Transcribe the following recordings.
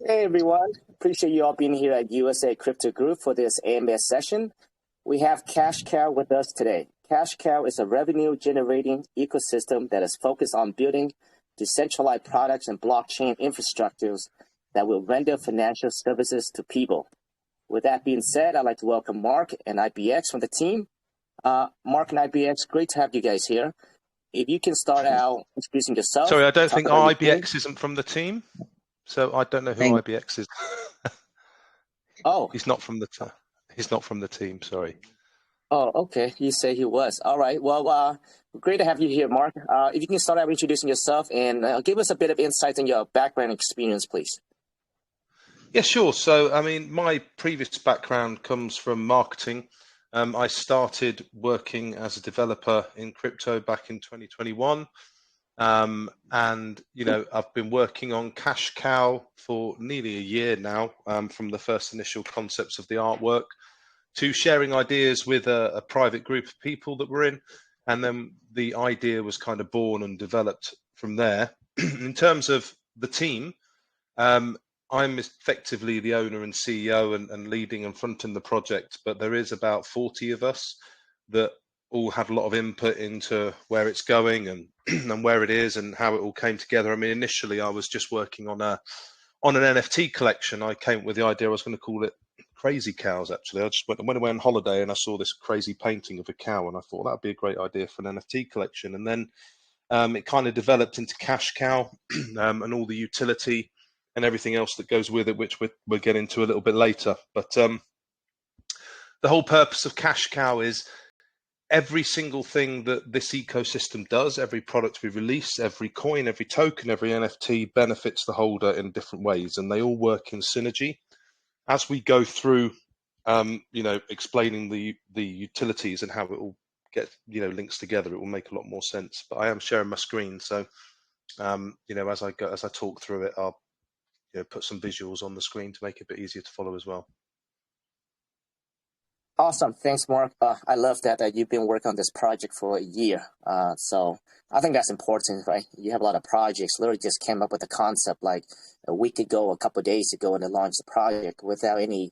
Hey everyone, appreciate you all being here at USA Crypto Group for this AMS session. We have Cash Cow with us today. Cash Cow is a revenue generating ecosystem that is focused on building decentralized products and blockchain infrastructures that will render financial services to people. With that being said, I'd like to welcome Mark and IBX from the team. Mark and IBX, great to have you guys here. If you can start out introducing yourself. Sorry, I don't think IBX isn't from the team. So I don't know who IBX is. Oh, he's not from the team. Sorry. Oh, okay. You say he was. All right. Well, great to have you here, Mark. If you can start out introducing yourself and give us a bit of insight on your background experience, please. Yeah, sure. So, I mean, my previous background comes from marketing. I started working as a developer in crypto back in 2021. And, you know, I've been working on Cash Cow for nearly a year now, from the first initial concepts of the artwork to sharing ideas with a private group of people that we're in. And then the idea was kind of born and developed from there. In terms of the team, I'm effectively the owner and CEO and leading and fronting the project, but there is about 40 of us that all have a lot of input into where it's going and and where it is and how it all came together. I mean, initially I was just working on an NFT collection. I came up with the idea I was going to call it Crazy Cows. Actually, I just went away on holiday and I saw this crazy painting of a cow, and I thought that'd be a great idea for an NFT collection. And then it kind of developed into Cash Cow and all the utility and everything else that goes with it, which we'll get into a little bit later. But the whole purpose of Cash Cow is every single thing that this ecosystem does, every product we release, every coin, every token, every NFT benefits the holder in different ways, and they all work in synergy. As we go through, you know, explaining the utilities and how it all gets, you know, links together, it will make a lot more sense. But I am sharing my screen, so you know, as I talk through it, I'll put some visuals on the screen to make it a bit easier to follow as well. Awesome. Thanks, Mark. I love that you've been working on this project for a year. So I think that's important, right? You have a lot of projects. Literally just came up with the concept like a week ago, a couple of days ago, and then launched the project without any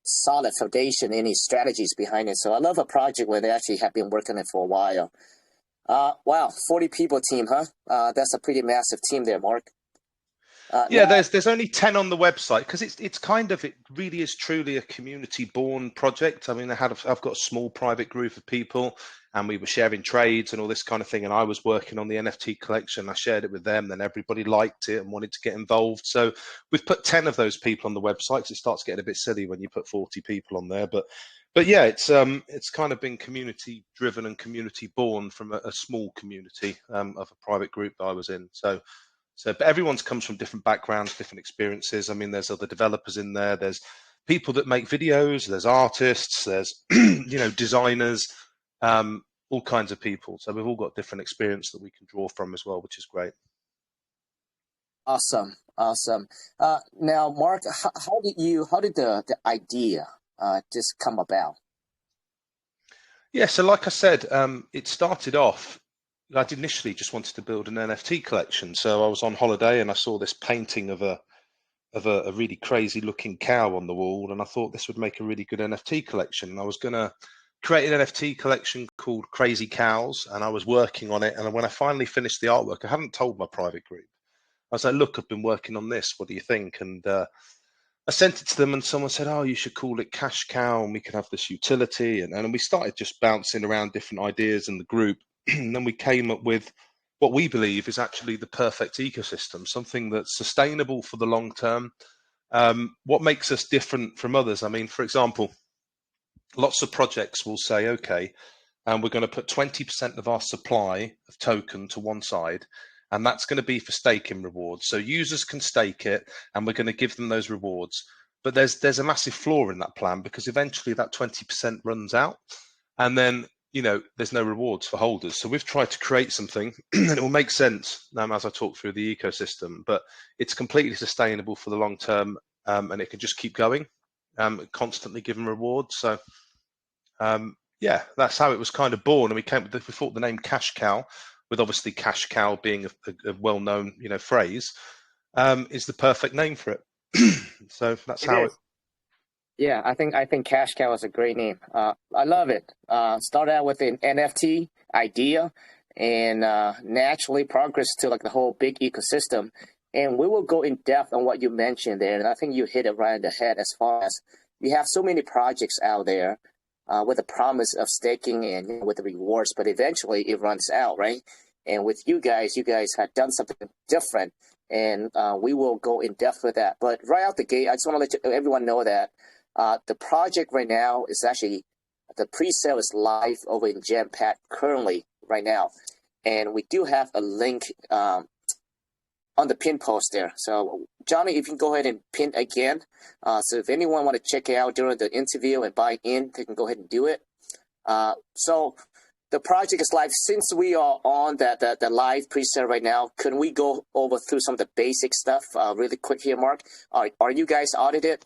solid foundation, any strategies behind it. So I love a project where they actually have been working on it for a while. Wow, 40 people team, huh? That's a pretty massive team there, Mark. Yeah, there's only 10 on the website because it really is truly a community born project. I mean, I've got a small private group of people and we were sharing trades and all this kind of thing. And I was working on the NFT collection. I shared it with them, then everybody liked it and wanted to get involved. So we've put 10 of those people on the website because it starts getting a bit silly when you put 40 people on there. But yeah, it's kind of been community driven and community born from a small community of a private group that I was in. But everyone's comes from different backgrounds, different experiences. I mean, there's other developers in there. There's people that make videos. There's artists. There's designers. All kinds of people. So we've all got different experience that we can draw from as well, which is great. Awesome. Now, Mark, how did the idea just come about? Yeah. So like I said, it started off. I initially just wanted to build an NFT collection. So I was on holiday and I saw this painting of a really crazy looking cow on the wall, and I thought this would make a really good NFT collection. And I was going to create an NFT collection called Crazy Cows, and I was working on it. And when I finally finished the artwork, I hadn't told my private group. I was like, look, I've been working on this. What do you think? And I sent it to them and someone said, oh, you should call it Cash Cow and we can have this utility. And we started just bouncing around different ideas in the group. And then we came up with what we believe is actually the perfect ecosystem, something that's sustainable for the long term. What makes us different from others? I mean, for example, lots of projects will say, okay, and we're going to put 20% of our supply of token to one side, and that's going to be for staking rewards. So users can stake it, and we're going to give them those rewards. But there's a massive flaw in that plan because eventually that 20% runs out, and then there's no rewards for holders. So we've tried to create something and it will make sense as I talk through the ecosystem, but it's completely sustainable for the long term, and it can just keep going, constantly giving rewards. So yeah, that's how it was kind of born. And we thought the name Cash Cow, with obviously Cash Cow being a well-known phrase, is the perfect name for it. So that's It how is. it. Yeah, I think Cash Cow is a great name. I love it. Started out with an NFT idea, and naturally progress to like the whole big ecosystem. And we will go in depth on what you mentioned there, and I think you hit it right in the head as far as you have so many projects out there with the promise of staking and with the rewards, but eventually it runs out, right? And with you guys have done something different, and we will go in depth with that. But right out the gate, I just want to let everyone know that. The project right now is actually the pre-sale is live over in Jampack currently right now, and we do have a link on the pin post there. So Johnny, if you can go ahead and pin again, so if anyone want to check it out during the interview and buy in, they can go ahead and do it. So the project is live. Since we are on the live pre-sale right now, can we go over through some of the basic stuff really quick here, Mark? Are you guys audited?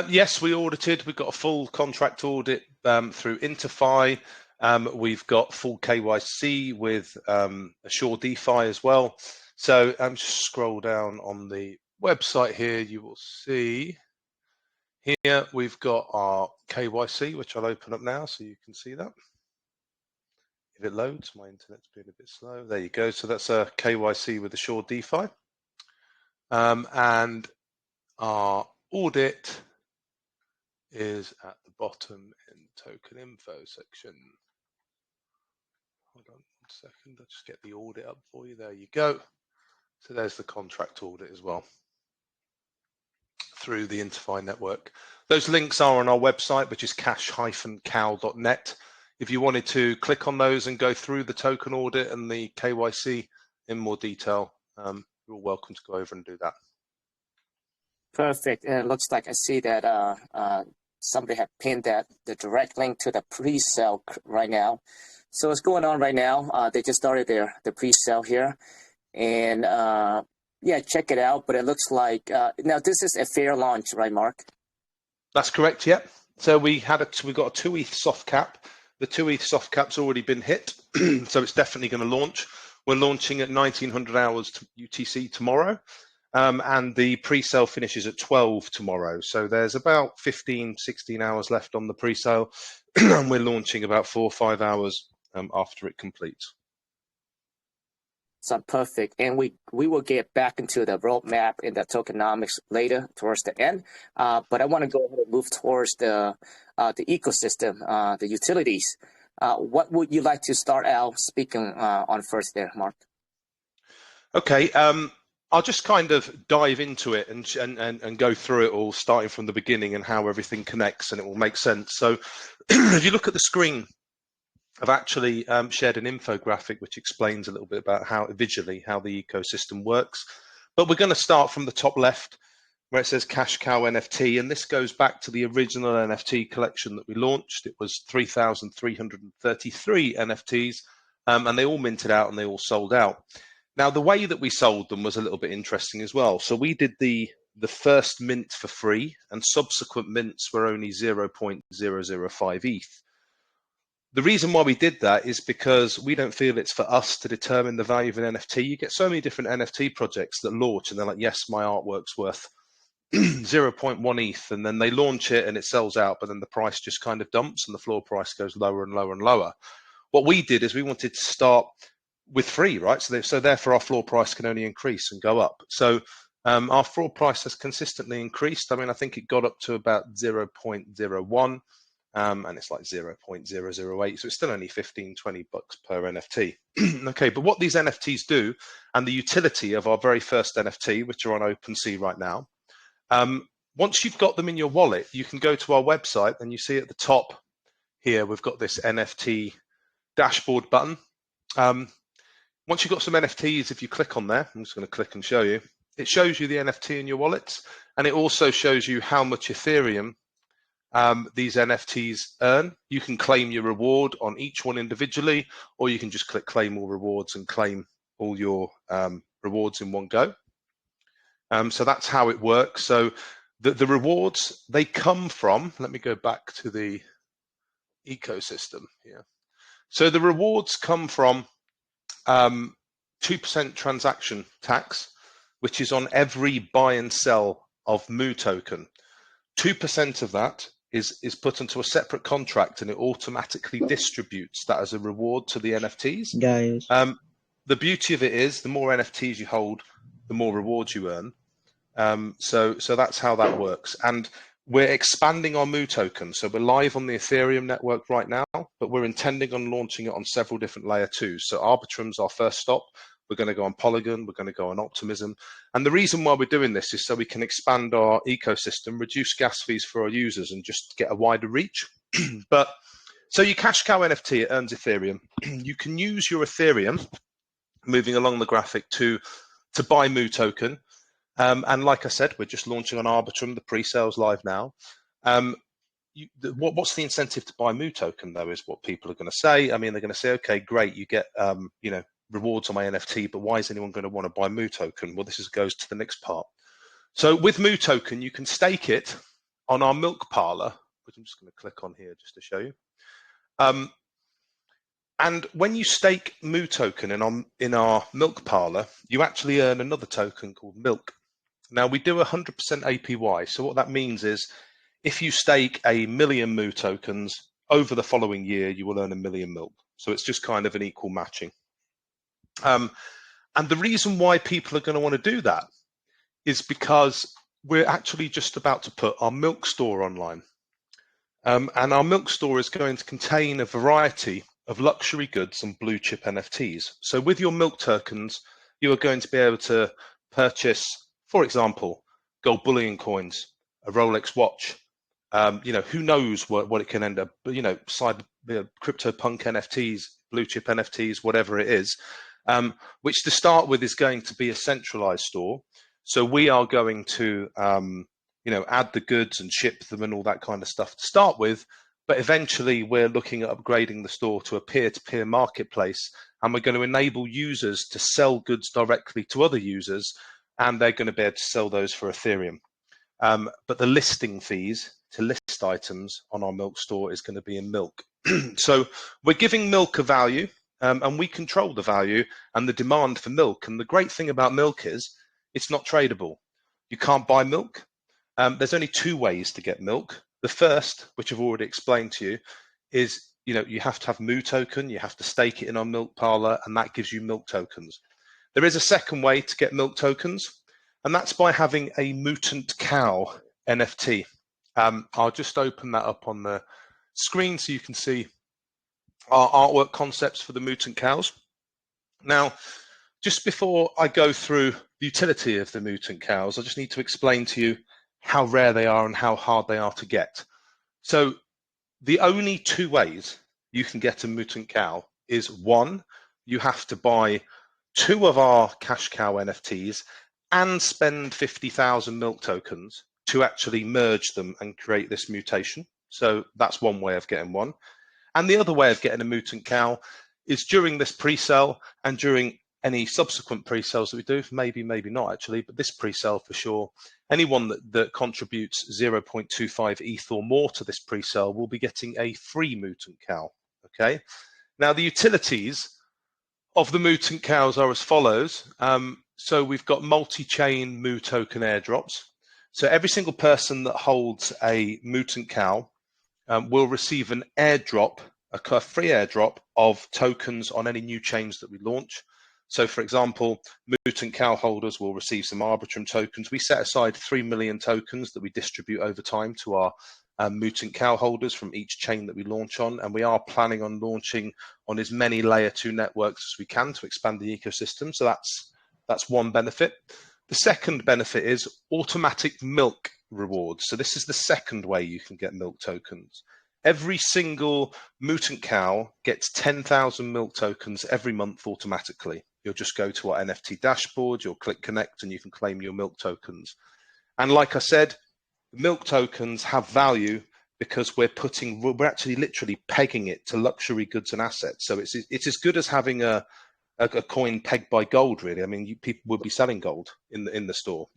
Yes, we audited. We've got a full contract audit through Interfi. We've got full KYC with Assure DeFi as well. So just scroll down on the website here. You will see here we've got our KYC, which I'll open up now so you can see that. If it loads, my internet's been a bit slow. There you go. So that's a KYC with Assure DeFi. And our audit is at the bottom in token info section. Hold on 1 second, I'll just get the audit up for you. There you go. So there's the contract audit as well through the Interfi network. Those links are on our website, which is cash-cow.net. If you wanted to click on those and go through the token audit and the KYC in more detail, you're welcome to go over and do that. Perfect. And it looks like I see that somebody have pinned the direct link to the pre-sale right now. So what's going on right now? They just started the pre-sale here, and yeah, check it out. But it looks like now this is a fair launch, right, Mark? That's correct. Yep. So we got a 2 ETH soft cap. The 2 ETH soft cap's already been hit, so it's definitely going to launch. We're launching at 1900 hours UTC tomorrow. And the pre-sale finishes at 12 tomorrow. So there's about 15, 16 hours left on the pre-sale. And we're launching about 4 or 5 hours after it completes. So perfect. And we will get back into the roadmap in the tokenomics later towards the end. But I want to go ahead and move towards the ecosystem, the utilities. What would you like to start out speaking on first there, Mark? Okay. I'll just kind of dive into it and go through it all, starting from the beginning and how everything connects, and it will make sense. So if you look at the screen, I've actually shared an infographic which explains a little bit about how visually how the ecosystem works. But we're going to start from the top left where it says Cash Cow NFT, and this goes back to the original NFT collection that we launched. It was 3,333 NFTs, and they all minted out and they all sold out. Now, the way that we sold them was a little bit interesting as well. So we did the first mint for free, and subsequent mints were only 0.005 ETH. The reason why we did that is because we don't feel it's for us to determine the value of an NFT. You get so many different NFT projects that launch and they're like, yes, my artwork's worth 0.1 ETH, and then they launch it and it sells out, but then the price just kind of dumps and the floor price goes lower and lower and lower. What we did is we wanted to start with free, right? So therefore our floor price can only increase and go up. So our floor price has consistently increased. I mean, I think it got up to about 0.01. And it's like 0.008, so it's still only 15, 20 bucks per NFT. Okay, but what these NFTs do, and the utility of our very first NFT, which are on OpenSea right now, once you've got them in your wallet, you can go to our website and you see at the top here, we've got this NFT dashboard button. Once you've got some NFTs, if you click on there, I'm just going to click and show you, it shows you the NFT in your wallets, and it also shows you how much Ethereum these NFTs earn. You can claim your reward on each one individually, or you can just click claim all rewards and claim all your rewards in one go. So that's how it works. So the rewards, they come from, let me go back to the ecosystem here. So the rewards come from 2% transaction tax. which is on every buy and sell of Mu token. 2% of that is put into a separate contract, and it automatically distributes that as a reward to the NFTs. Guys. The beauty of it is the more NFTs you hold, the more rewards you earn. So that's how that works. And we're expanding our Mu token. So we're live on the Ethereum network right now, but we're intending on launching it on several different layer 2s. So Arbitrum's our first stop. We're going to go on Polygon. We're going to go on Optimism. And the reason why we're doing this is so we can expand our ecosystem, reduce gas fees for our users, and just get a wider reach. But so your cash cow NFT, it earns Ethereum. You can use your Ethereum, moving along the graphic, to buy Mu token. And like I said, we're just launching on Arbitrum. The pre-sale's live now. What's the incentive to buy Mu token, though, is what people are going to say. I mean, they're going to say, okay, great, you get rewards on my NFT, but why is anyone going to want to buy Mu token? Well, goes to the next part. So with Mu token, you can stake it on our milk parlor, which I'm just going to click on here just to show you. And when you stake Mu token in our milk parlor, you actually earn another token called milk. Now, we do 100% APY. So what that means is if you stake 1 million Mu tokens over the following year, you will earn 1 million milk. So it's just kind of an equal matching. And the reason why people are going to want to do that is because we're actually just about to put our milk store online. And our milk store is going to contain a variety of luxury goods and blue chip NFTs. So with your milk tokens, you are going to be able to purchase, for example, gold bullion coins, a Rolex watch. Who knows what it can end up, CryptoPunk NFTs, blue chip NFTs, whatever it is, which to start with is going to be a centralized store. So we are going to, add the goods and ship them and all that kind of stuff to start with. But eventually we're looking at upgrading the store to a peer-to-peer marketplace, and we're going to enable users to sell goods directly to other users, and they're going to be able to sell those for Ethereum. But the listing fees to list items on our milk store is going to be in milk. So we're giving milk a value, and we control the value and the demand for milk. And the great thing about milk is it's not tradable. You can't buy milk. There's only 2 ways to get milk. The first, which I've already explained to you, is you have to have Mu token, you have to stake it in our milk parlor, and that gives you milk tokens. There is a second way to get milk tokens, and that's by having a Mootant Cow NFT. I'll just open that up on the screen so you can see our artwork concepts for the Mootant Cows. Now, just before I go through the utility of the Mootant Cows, I just need to explain to you how rare they are and how hard they are to get. So the only 2 ways you can get a Mootant Cow is 1, you have to buy 2 of our cash cow NFTs and spend 50,000 milk tokens to actually merge them and create this mutation. So that's one way of getting one. And the other way of getting a Mootant Cow is during this pre-sale and during any subsequent pre-sales that we do, maybe not actually, but this pre-sale for sure, anyone that contributes 0.25 ETH or more to this pre-sale will be getting a free Mootant Cow, okay? Now, the utilities of the Mootant Cows are as follows. So we've got multi-chain Mu token airdrops. So every single person that holds a Mootant Cow will receive an airdrop, a free airdrop of tokens on any new chains that we launch. So, for example, Mootant Cow holders will receive some Arbitrum tokens. We set aside 3 million tokens that we distribute over time to our Mootant Cow holders from each chain that we launch on. And we are planning on launching on as many layer 2 networks as we can to expand the ecosystem. So that's one benefit. The second benefit is automatic milk rewards. So this is the second way you can get milk tokens. Every single Mootant Cow gets 10,000 milk tokens every month automatically. You'll just go to our NFT dashboard, you'll click connect, and you can claim your milk tokens. And like I said, milk tokens have value because we're actually literally pegging it to luxury goods and assets. So it's as good as having a coin pegged by gold, really. I mean, people would be selling gold in the store,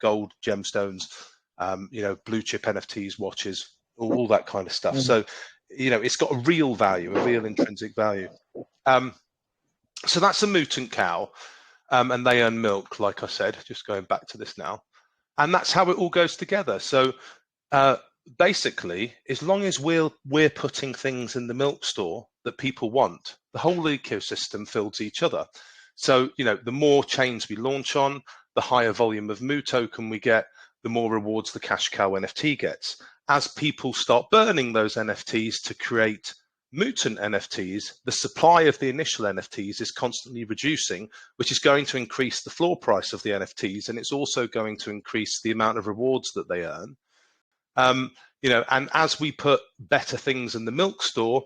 gold, gemstones, blue chip NFTs, watches, all that kind of stuff. So, it's got a real value, a real intrinsic value. So that's a Mootant Cow. and they earn milk, like I said, just going back to this now. And that's how it all goes together. So basically, as long as we're putting things in the milk store that people want, the whole ecosystem fills each other. So, the more chains we launch on, the higher volume of Moo token we get, the more rewards the Cash Cow NFT gets. As people start burning those NFTs to create Mutant NFTs, the supply of the initial NFTs is constantly reducing, which is going to increase the floor price of the NFTs, and it's also going to increase the amount of rewards that they earn. And as we put better things in the milk store,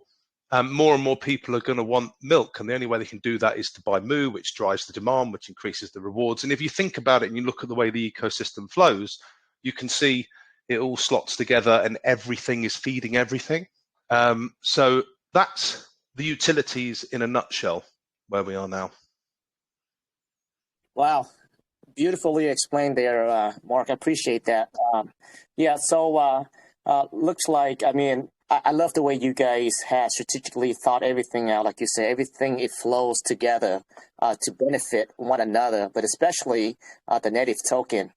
more and more people are going to want milk, and the only way they can do that is to buy Moo, which drives the demand, which increases the rewards. And if you think about it and you look at the way the ecosystem flows, you can see it all slots together and everything is feeding everything. So that's the utilities in a nutshell, where we are now. Wow. Beautifully explained there, Mark. I appreciate that. Looks like, I love the way you guys have strategically thought everything out. Like you say, everything, it flows together to benefit one another, but especially the native token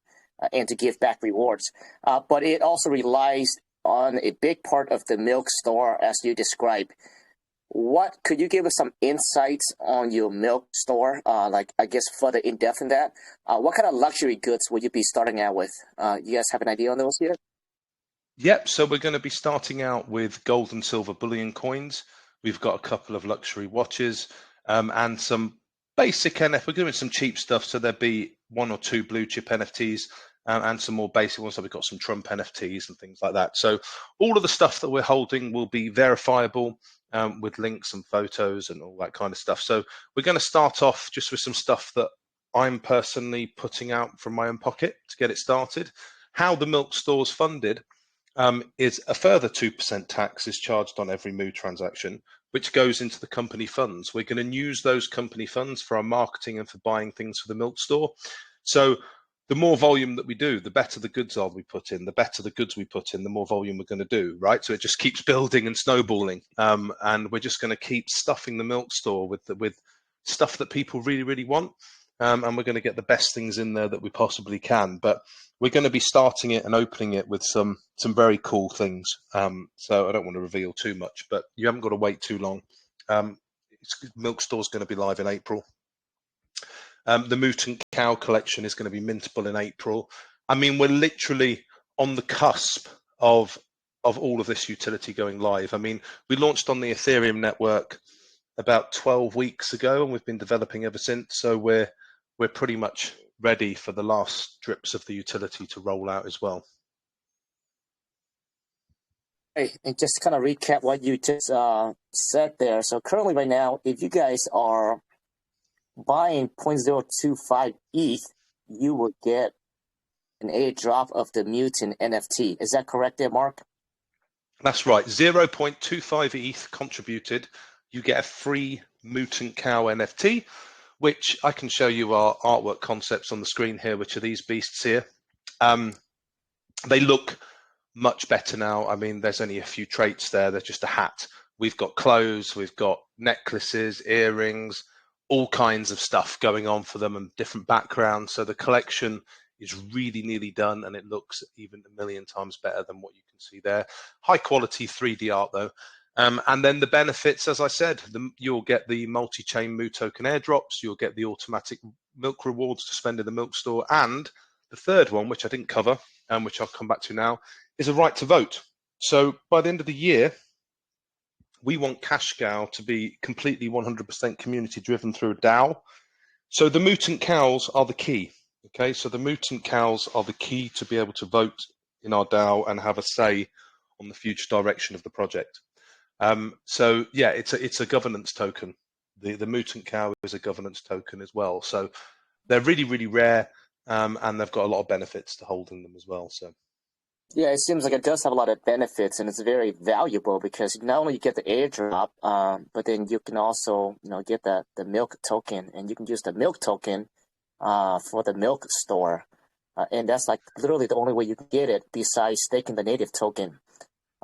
and to give back rewards. But it also relies on a big part of the milk store, as you described. Could you give us some insights on your milk store? Further in depth in that. What kind of luxury goods would you be starting out with? You guys have an idea on those yet? Yep. So we're going to be starting out with gold and silver bullion coins. We've got a couple of luxury watches and some basic NFT. We're doing some cheap stuff, so there'll be 1 or 2 blue chip NFTs and some more basic ones. So we've got some Trump NFTs and things like that. So all of the stuff that we're holding will be verifiable with links and photos and all that kind of stuff. So we're going to start off just with some stuff that I'm personally putting out from my own pocket to get it started. How the milk store's funded is a further 2% tax is charged on every Moo transaction, which goes into the company funds. We're going to use those company funds for our marketing and for buying things for the milk store. So the more volume that we do, the better the goods are we put in. The better the goods we put in, the more volume we're going to do, right? So it just keeps building and snowballing. And we're just going to keep stuffing the milk store with stuff that people really, really want. And we're going to get the best things in there that we possibly can. But we're going to be starting it and opening it with some very cool things. So I don't want to reveal too much, but you haven't got to wait too long. Milk store's going to be live in April. The Mootant Cow collection is going to be mintable in April. We're literally on the cusp of all of this utility going live. We launched on the Ethereum network about 12 weeks ago, and we've been developing ever since. So we're pretty much ready for the last drips of the utility to roll out as well. Hey, and just to kind of recap what you just said there. So currently right now, if you guys are buying 0.025 ETH, you will get an airdrop of the Mutant NFT. Is that correct there, Mark? That's right. 0.25 ETH contributed. You get a free Mootant Cow NFT, which I can show you our artwork concepts on the screen here, which are these beasts here. They look much better now. There's only a few traits there. They're just a hat. We've got clothes, we've got necklaces, earrings, all kinds of stuff going on for them and different backgrounds. So the collection is really nearly done, and it looks even a million times better than what you can see there. High quality 3D art though. And then the benefits, as I said, you'll get the multi-chain Moo token airdrops, you'll get the automatic milk rewards to spend in the milk store, and the third one, which I didn't cover, and which I'll come back to now, is a right to vote. So by the end of the year, we want Cash Cow to be completely 100% community driven through a DAO. So the Mutant Cows are the key. Okay, so the Mutant Cows are the key to be able to vote in our DAO and have a say on the future direction of the project. So yeah, it's a governance token. The Mutant Cow is a governance token as well. So they're really, really rare, and they've got a lot of benefits to holding them as well. So yeah, it seems like it does have a lot of benefits, and it's very valuable because not only you get the airdrop, but then you can also get the milk token, and you can use the milk token for the milk store, and that's like literally the only way you can get it besides staking the native token.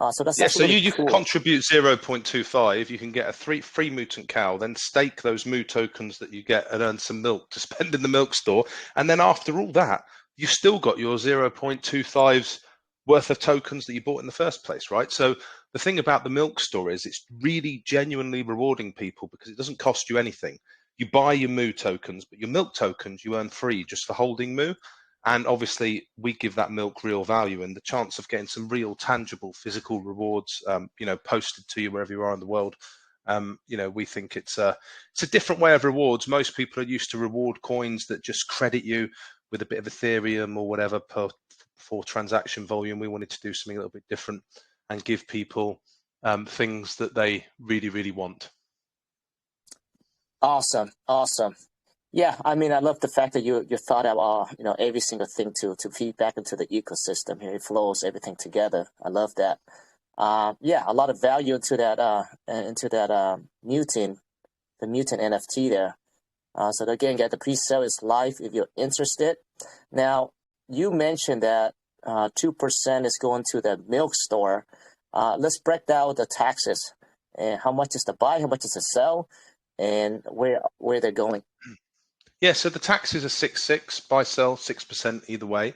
So that's Yeah, so really you can cool. contribute 0.25. You can get a free Mutant Cow, then stake those Moo tokens that you get and earn some milk to spend in the milk store. And then after all that, you've still got your 0.25's worth of tokens that you bought in the first place, right? So the thing about the milk store is it's really genuinely rewarding people because it doesn't cost you anything. You buy your Moo tokens, but your milk tokens you earn free just for holding Moo. And obviously, we give that milk real value, and the chance of getting some real, tangible, physical rewards, posted to you wherever you are in the world. We think it's a different way of rewards. Most people are used to reward coins that just credit you with a bit of Ethereum or whatever for transaction volume. We wanted to do something a little bit different and give people things that they really, really want. Awesome. Yeah, I mean, I love the fact that you thought of every single thing to feed back into the ecosystem here. It flows everything together. I love that. Yeah, a lot of value into that Mutant, the Mutant NFT there. So again, get the pre-sale is live if you're interested. Now, you mentioned that 2% is going to the milk store. Let's break down the taxes and how much is to buy, how much is to sell, and where they're going. Yeah, so the taxes are 6.6, buy sell 6% either way.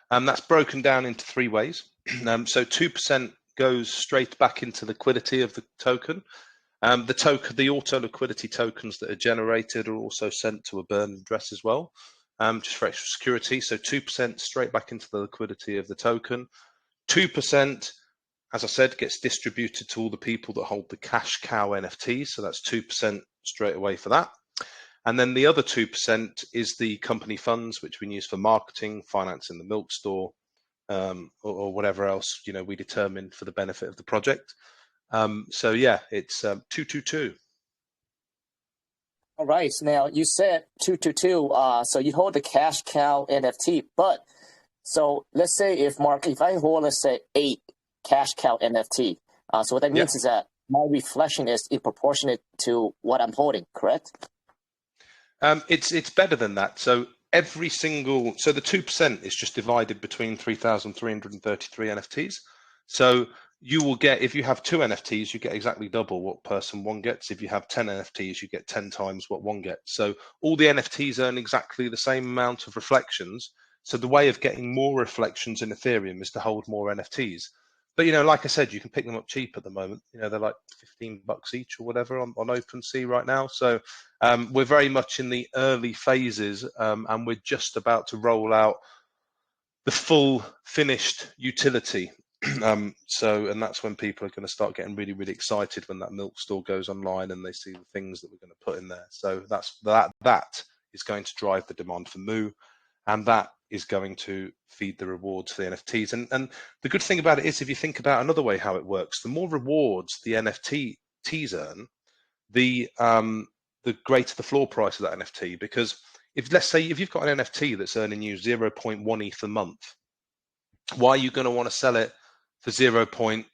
That's broken down into three ways. So 2% goes straight back into liquidity of the token. The auto liquidity tokens that are generated are also sent to a burn address as well, just for extra security. So 2% straight back into the liquidity of the token. 2%, as I said, gets distributed to all the people that hold the Cash Cow NFTs. So that's 2% straight away for that. And then the other 2% is the company funds, which we use for marketing, financing the milk store, or whatever else we determine for the benefit of the project. So yeah, it's 222. All right. Now you said 222. So you hold the Cash Cow NFT, but so let's say if I hold, let's say 8 Cash Cow NFT. So what that means is that my reflection is in proportionate to what I'm holding, correct? It's better than that. So the 2% is just divided between 3,333 NFTs. So you will get, if you have 2 NFTs, you get exactly double what person 1 gets. If you have 10 NFTs, you get 10 times what 1 gets. So all the NFTs earn exactly the same amount of reflections. So the way of getting more reflections in Ethereum is to hold more NFTs. But like I said, you can pick them up cheap at the moment. They're like $15 each or whatever on OpenSea right now. So we're very much in the early phases, and we're just about to roll out the full finished utility. And that's when people are going to start getting really, really excited when that milk store goes online and they see the things that we're going to put in there. So that is going to drive the demand for Moo, and that is going to feed the rewards for the NFTs. And the good thing about it is, if you think about another way how it works, the more rewards the NFTs earn, the greater the floor price of that NFT. Because let's say if you've got an NFT that's earning you 0.1 ETH a month, why are you going to want to sell it for 0.02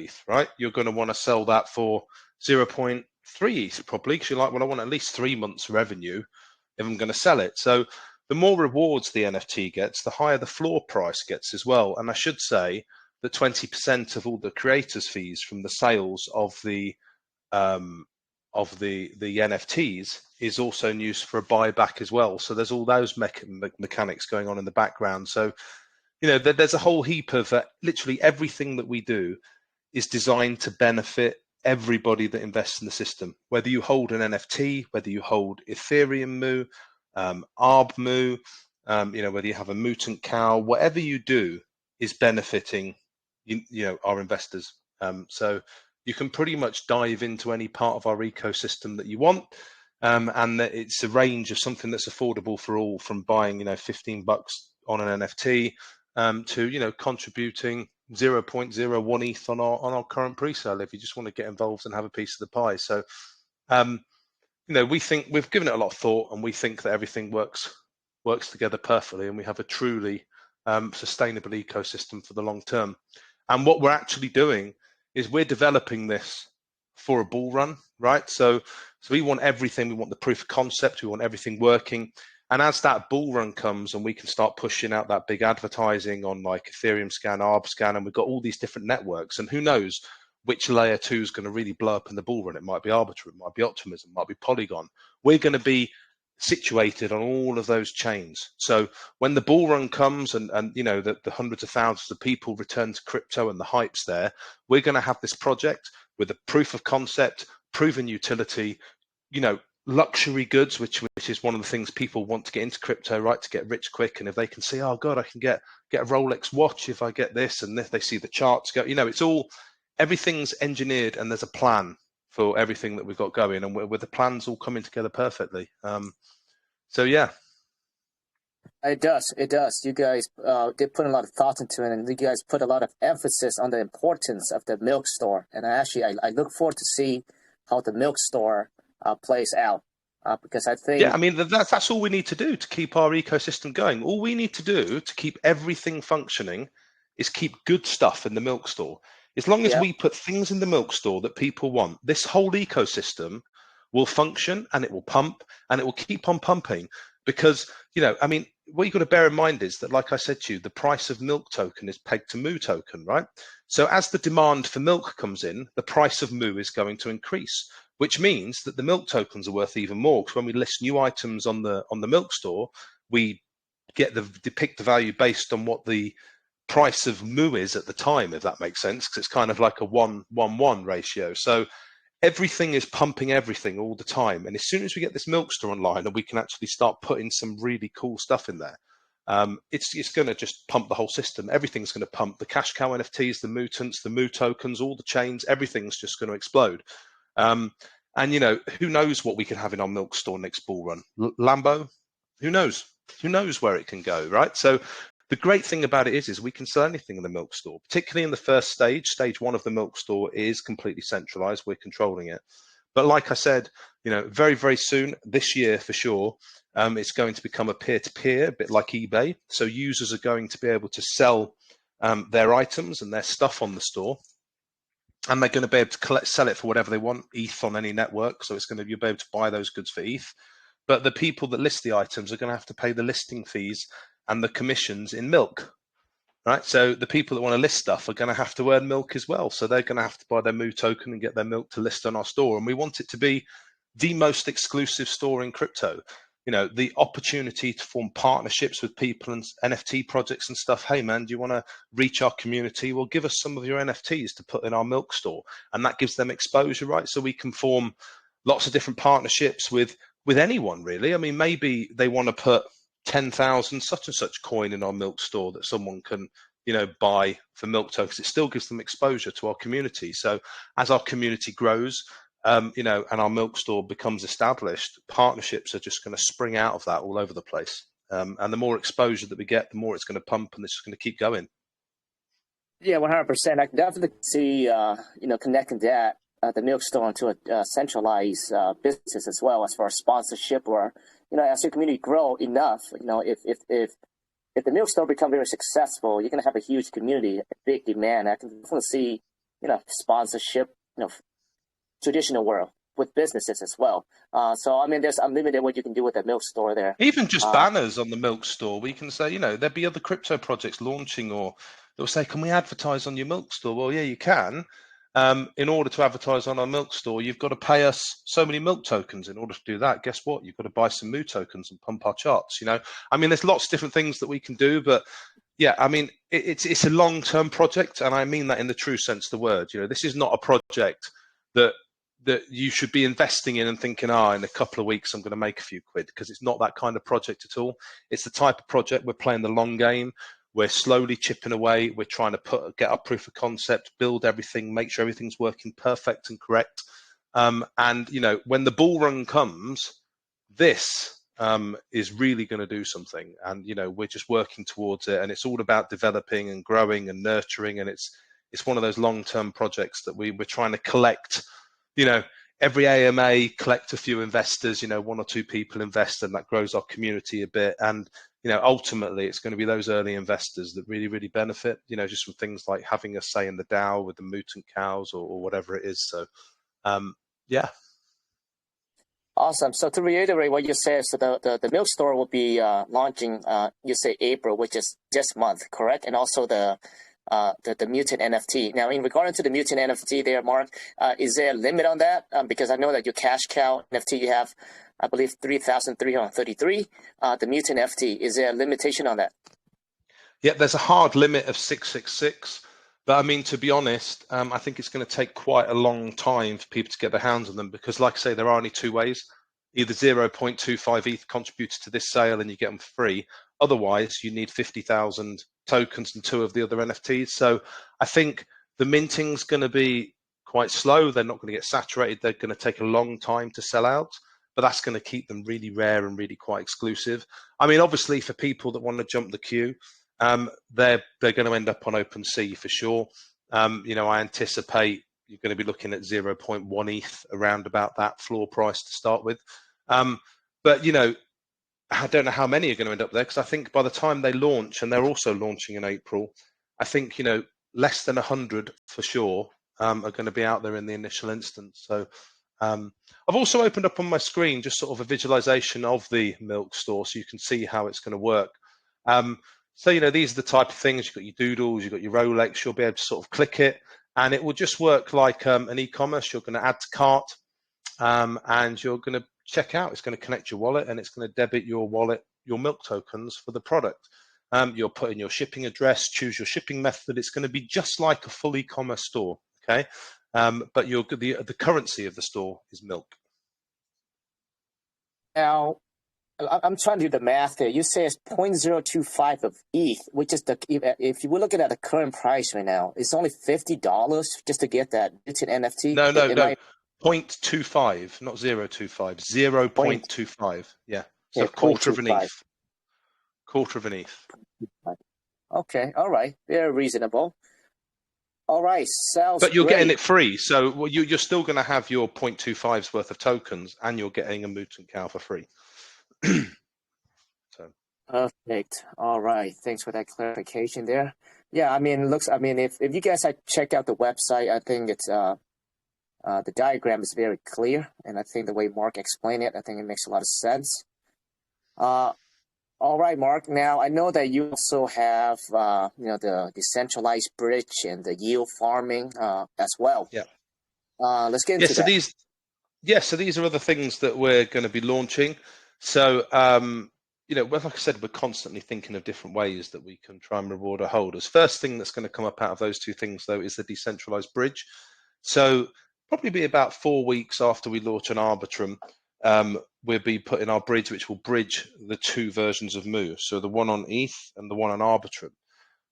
ETH, right? You're going to want to sell that for 0.3 ETH probably, because you're like, well, I want at least 3 months revenue if I'm going to sell it. So the more rewards the NFT gets, the higher the floor price gets as well. And I should say that 20% of all the creators' fees from the sales of the NFTs is also used for a buyback as well. So there's all those mechanics going on in the background. So there's a whole heap of literally everything that we do is designed to benefit everybody that invests in the system. Whether you hold an NFT, whether you hold Ethereum Moo, Arb Moo, whether you have a Mootant Cow, whatever you do is benefiting our investors. So you can pretty much dive into any part of our ecosystem that you want, and it's a range of something that's affordable for all, from buying $15 on an NFT to contributing 0.01 ETH on our current pre-sale if you just want to get involved and have a piece of the pie. So we think we've given it a lot of thought, and we think that everything works together perfectly, and we have a truly sustainable ecosystem for the long term. And what we're actually doing is we're developing this for a bull run, right? So we want everything. We want the proof of concept. We want everything working. And as that bull run comes and we can start pushing out that big advertising on like Ethereum Scan, Arbscan, and we've got all these different networks, and who knows which layer 2 is going to really blow up in the bull run. It might be Arbitrum, it might be Optimism, it might be Polygon. We're going to be situated on all of those chains. So when the bull run comes and you know the hundreds of thousands of people return to crypto and the hype's there, we're going to have this project with a proof of concept, proven utility, you know, luxury goods, which is one of the things people want to get into crypto, right? To get rich quick. And if they can see, oh God, I can get a Rolex watch if I get this, and if they see the charts go, you know, it's all, everything's engineered and there's a plan for everything that we've got going, and with the plans all coming together perfectly. So yeah. It does. It does. You guys did put a lot of thought into it, and you guys put a lot of emphasis on the importance of the milk store. And I look forward to see how the milk store plays out, because I think, yeah, I mean, that's all we need to do to keep our ecosystem going. All we need to do to keep everything functioning is keep good stuff in the milk store. As long as we put things in the milk store that people want, this whole ecosystem will function, and it will pump, and it will keep on pumping. Because, you know, I mean, what you've got to bear in mind is that, like I said to you, the price of milk token is pegged to Moo token, right? So as the demand for milk comes in, the price of Moo is going to increase, which means that the milk tokens are worth even more. Because when we list new items on the milk store, we depict the value based on what the price of Moo is at the time, if that makes sense, because it's kind of like a 1-1-1 ratio. So everything is pumping everything all the time. And as soon as we get this milk store online and we can actually start putting some really cool stuff in there, it's going to just pump the whole system. Everything's going to pump. The cash cow NFTs, the Mutants, the Moo tokens, all the chains, everything's just going to explode. And, you know, who knows what we can have in our milk store next bull run? Lambo? Who knows? Who knows where it can go, right? So the great thing about it is we can sell anything in the milk store, particularly in the first stage. Stage 1 of the milk store is completely centralized. We're controlling it. But like I said, you know, very, very soon, this year for sure, it's going to become a peer-to-peer, a bit like eBay. So users are going to be able to sell their items and their stuff on the store. And they're going to be able to sell it for whatever they want, ETH on any network. So it's going to, you'll be able to buy those goods for ETH. But the people that list the items are going to have to pay the listing fees and the commissions in milk, right? So the people that want to list stuff are going to have to earn milk as well. So they're going to have to buy their Moo token and get their milk to list on our store. And we want it to be the most exclusive store in crypto. You know, the opportunity to form partnerships with people and NFT projects and stuff. Hey, man, do you want to reach our community? Well, give us some of your NFTs to put in our milk store. And that gives them exposure, right? So we can form lots of different partnerships with anyone, really. I mean, maybe they want to put 10,000 such and such coin in our milk store that someone can, you know, buy for milk tokens. It still gives them exposure to our community. So as our community grows, you know, and our milk store becomes established, partnerships are just going to spring out of that all over the place. And the more exposure that we get, the more it's going to pump, and it's going to keep going. Yeah, 100%. I can definitely see, you know, connecting that, the milk store into a centralized business as well, as far as sponsorship, or, you know, as your community grow enough, you know, if the milk store become very successful, you're going to have a huge community, a big demand. I can definitely see, you know, sponsorship, you know, traditional world with businesses as well. So, I mean, there's unlimited what you can do with the milk store there. Even just banners on the milk store, we can say, you know, there'd be other crypto projects launching, or they'll say, can we advertise on your milk store? Well, yeah, you can. In order to advertise on our milk store, you've got to pay us so many milk tokens. In order to do that, guess what? You've got to buy some Moo tokens and pump our charts. You know, I mean, there's lots of different things that we can do, but yeah, I mean, it's a long-term project, and I mean that in the true sense of the word. You know, this is not a project that you should be investing in and thinking, in a couple of weeks I'm going to make a few quid, because it's not that kind of project at all. It's the type of project we're playing the long game. We're slowly chipping away. We're trying to get our proof of concept, build everything, make sure everything's working perfect and correct. And, you know, when the bull run comes, this is really going to do something. And, you know, we're just working towards it. And it's all about developing and growing and nurturing. And it's one of those long-term projects that we're trying to collect, you know, every AMA, collect a few investors, you know, 1 or 2 people invest, and that grows our community a bit. And, you know, ultimately it's going to be those early investors that really, really benefit, you know, just from things like having a say in the DAO with the Mootant cows or whatever it is. So, yeah. Awesome. So to reiterate what you said, so the milk store will be launching, you say April, which is this month, correct? And also the Mutant NFT. Now, in regard to the Mutant NFT there, Mark, is there a limit on that? Because I know that your cash cow NFT, you have, I believe, 3,333. The Mutant NFT, is there a limitation on that? Yeah, there's a hard limit of 666. But I mean, to be honest, I think it's going to take quite a long time for people to get their hands on them because, like I say, there are only two ways. Either 0.25 ETH contributes to this sale and you get them for free. Otherwise, you need 50,000 tokens and two of the other NFTs. So I think the minting's going to be quite slow. They're not going to get saturated. They're going to take a long time to sell out, but that's going to keep them really rare and really quite exclusive. I mean, obviously, for people that want to jump the queue, they're going to end up on OpenSea for sure. I anticipate you're going to be looking at 0.1 ETH around about that floor price to start with. But I don't know how many are going to end up there because I think by the time they launch, and they're also launching in April, I think less than 100 for sure are going to be out there in the initial instance. So I've also opened up on my screen just sort of a visualization of the milk store so you can see how it's going to work. So these are the type of things. You've got your doodles, you've got your Rolex. You'll be able to sort of click it, and it will just work like an e-commerce. You're going to add to cart, and you're going to check out. It's going to connect your wallet, and it's going to debit your wallet, your milk tokens for the product. You'll put in your shipping address, choose your shipping method. It's going to be just like a full e-commerce store, okay? But the currency of the store is milk. Now, I'm trying to do the math there. You say it's 0.025 of ETH, which is if you were looking at the current price right now, it's only $50 just to get that Mutant NFT. No. 0.25, not 0.25, 0.25. Yeah. So a quarter of an ETH. Quarter of an ETH. Okay. All right. Very reasonable. All right. Sounds But you're great. getting it free. So you're still going to have your 0.25's worth of tokens and you're getting a Mootant Cow for free. So. Perfect. All right. Thanks for that clarification there. Yeah, I mean, if you guys had checked out the website, I think it's the diagram is very clear, and I think the way Mark explained it, I think it makes a lot of sense. All right, Mark. Now I know that you also have the decentralized bridge and the yield farming as well. Yeah. Let's get into that. So these are other things that we're going to be launching. So like I said, we're constantly thinking of different ways that we can try and reward our holders. First thing that's going to come up out of those two things, though, is the decentralized bridge. So probably be about 4 weeks after we launch an Arbitrum, we'll be putting our bridge, which will bridge the two versions of Moo. So the one on ETH and the one on Arbitrum.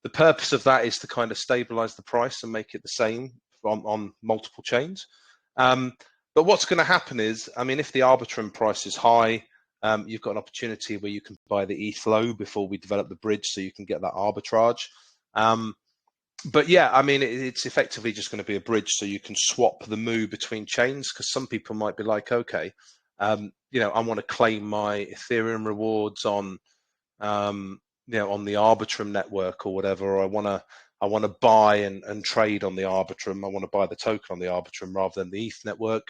The purpose of that is to kind of stabilize the price and make it the same on multiple chains. But what's going to happen is, I mean, if the Arbitrum price is high, you've got an opportunity where you can buy the ETH low before we develop the bridge so you can get that arbitrage. But yeah, I mean, it's effectively just going to be a bridge so you can swap the Moo between chains because some people might be like, okay, I want to claim my Ethereum rewards on, on the Arbitrum network or whatever, or I want to buy and trade on the Arbitrum. I want to buy the token on the Arbitrum rather than the ETH network.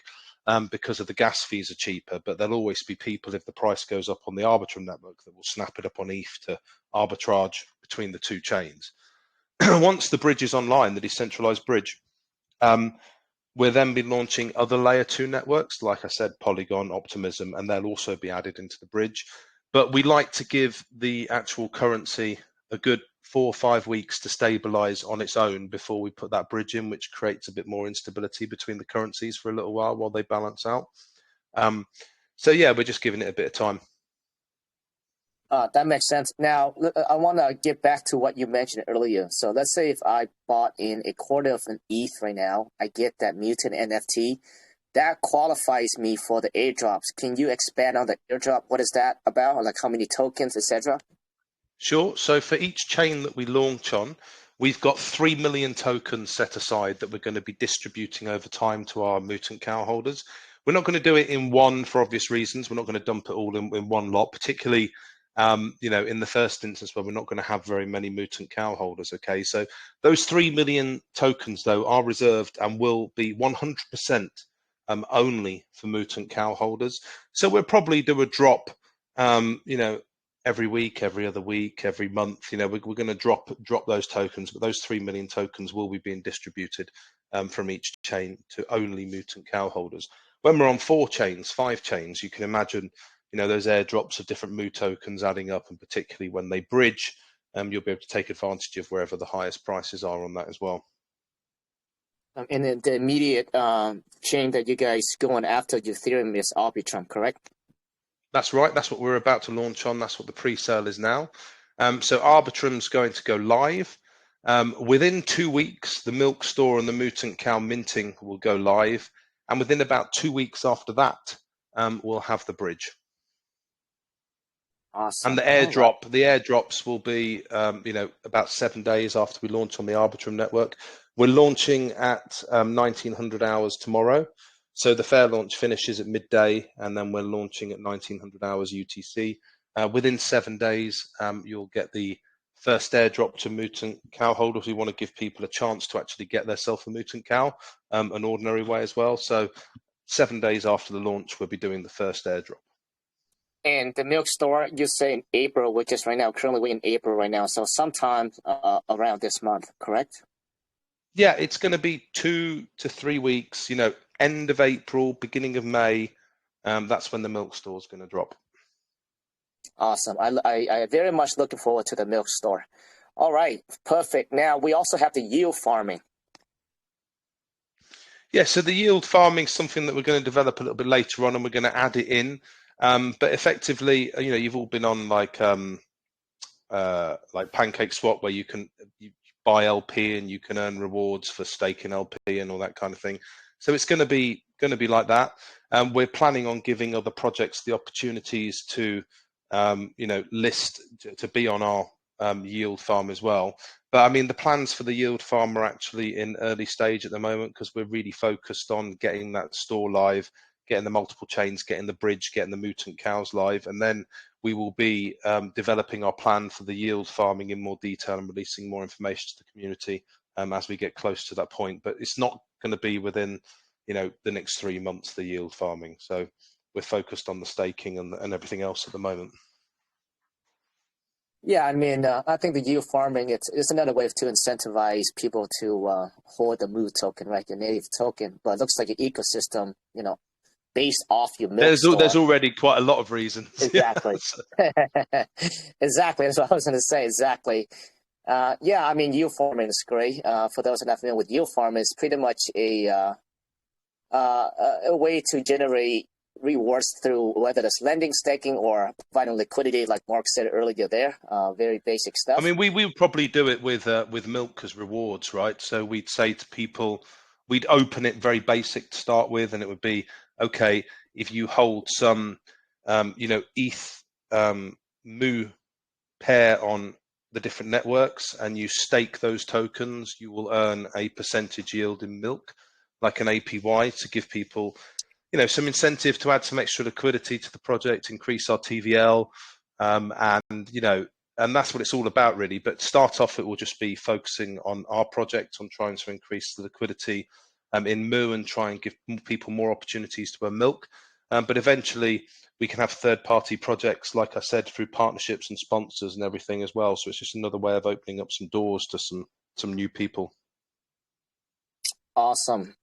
Because of the gas fees are cheaper, but there'll always be people, if the price goes up on the Arbitrum network, that will snap it up on ETH to arbitrage between the two chains. Once the bridge is online, the decentralized bridge, we'll then be launching other layer 2 networks, like I said, Polygon, Optimism, and they'll also be added into the bridge. But we like to give the actual currency a good 4 or 5 weeks to stabilize on its own before we put that bridge in, which creates a bit more instability between the currencies for a little while they balance out. So yeah, we're just giving it a bit of time. That makes sense. Now, I want to get back to what you mentioned earlier. So let's say if I bought in a quarter of an ETH right now, I get that Mutant NFT. That qualifies me for the airdrops. Can you expand on the airdrop? What is that about? Like how many tokens, etc.? Sure. So for each chain that we launch on, we've got 3 million tokens set aside that we're going to be distributing over time to our Mootant Cow holders. We're not going to do it in one for obvious reasons. We're not going to dump it all in one lot, particularly in the first instance where we're not going to have very many Mootant Cow holders. Okay, so those 3 million tokens though are reserved and will be 100% only for Mootant Cow holders. So we'll probably do a drop, you know, every week, every other week, every month. You know, we're going to drop those tokens, but those 3 million tokens will be being distributed from each chain to only Mootant Cow holders. When we're on 4 chains, 5 chains, you can imagine, you know, those airdrops of different Moo tokens adding up, and particularly when they bridge, you'll be able to take advantage of wherever the highest prices are on that as well. And then the immediate chain that you guys going after Ethereum is Arbitrum, correct? That's right. That's what we're about to launch on. That's what the pre-sale is now. So Arbitrum's going to go live. Within 2 weeks, the Milk Store and the Mootant Cow minting will go live. And within about 2 weeks after that, we'll have the bridge. Awesome. And the airdrops will be, you know, about 7 days after we launch on the Arbitrum network. We're launching at 1900 hours tomorrow. So the fair launch finishes at midday, and then we're launching at 1900 hours UTC. Within 7 days, you'll get the first airdrop to Mutant Cow holders. We want to give people a chance to actually get themselves a Mutant Cow, an ordinary way as well. So 7 days after the launch, we'll be doing the first airdrop. And the Milk Store, you say in April, which is right now, currently we're in April right now. So sometime around this month, correct? Yeah, it's going to be 2 to 3 weeks, you know, end of April, beginning of May. That's when the Milk Store is going to drop. Awesome. I very much looking forward to the Milk Store. All right, perfect. Now we also have the yield farming. Yeah, so the yield farming is something that we're going to develop a little bit later on, and we're going to add it in. But effectively, you know, you've all been on like Pancake Swap, where you buy LP and you can earn rewards for staking LP and all that kind of thing. So it's going to be like that. We're planning on giving other projects the opportunities to, you know, list to be on our yield farm as well. But I mean, the plans for the yield farm are actually in early stage at the moment, because we're really focused on getting that store live, getting the multiple chains, getting the bridge, getting the Mutant Cows live, and then we will be developing our plan for the yield farming in more detail and releasing more information to the community as we get close to that point. But it's not going to be within, you know, the next 3 months, the yield farming. So we're focused on the staking and everything else at the moment. Yeah, I mean, I think the yield farming, it's another way to incentivize people to hold the Moo token, right, your native token. But it looks like an ecosystem, you know, based off your Milk Store. There's already quite a lot of reasons. Exactly. Exactly. That's what I was going to say. Exactly. Yeah, I mean, yield farming is great. For those who are not familiar with yield farming, it's pretty much a way to generate rewards through whether it's lending, staking, or providing liquidity, like Mark said earlier there. Very basic stuff. I mean, we would probably do it with milk as rewards, right? So we'd say to people, we'd open it very basic to start with, and it would be, okay, if you hold some, you know, ETH Moo pair on the different networks and you stake those tokens, you will earn a percentage yield in milk, like an APY, to give people, you know, some incentive to add some extra liquidity to the project, increase our TVL, and, you know, and that's what it's all about, really. But start off, it will just be focusing on our project, on trying to increase the liquidity in Moo and try and give people more opportunities to earn milk. But eventually, we can have third-party projects, like I said, through partnerships and sponsors and everything as well. So it's just another way of opening up some doors to some new people. Awesome.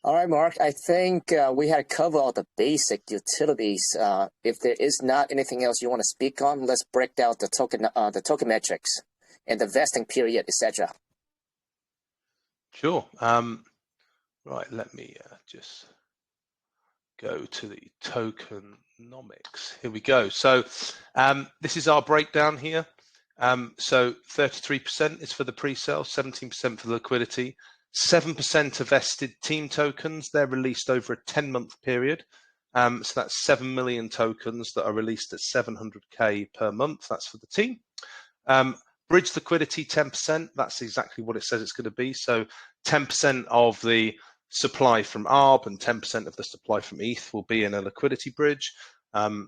All right, Mark, I think we had covered all the basic utilities. If there is not anything else you want to speak on, let's break down the token metrics and the vesting period, etc. Sure. Right, let me just go to the tokenomics. Here we go. So this is our breakdown here. So 33% is for the pre-sale, 17% for the liquidity, 7% are vested team tokens. They're released over a 10-month period. So that's 7 million tokens that are released at 700K per month. That's for the team. Bridge liquidity, 10%. That's exactly what it says it's going to be. So 10% of the supply from ARB and 10% of the supply from ETH will be in a liquidity bridge.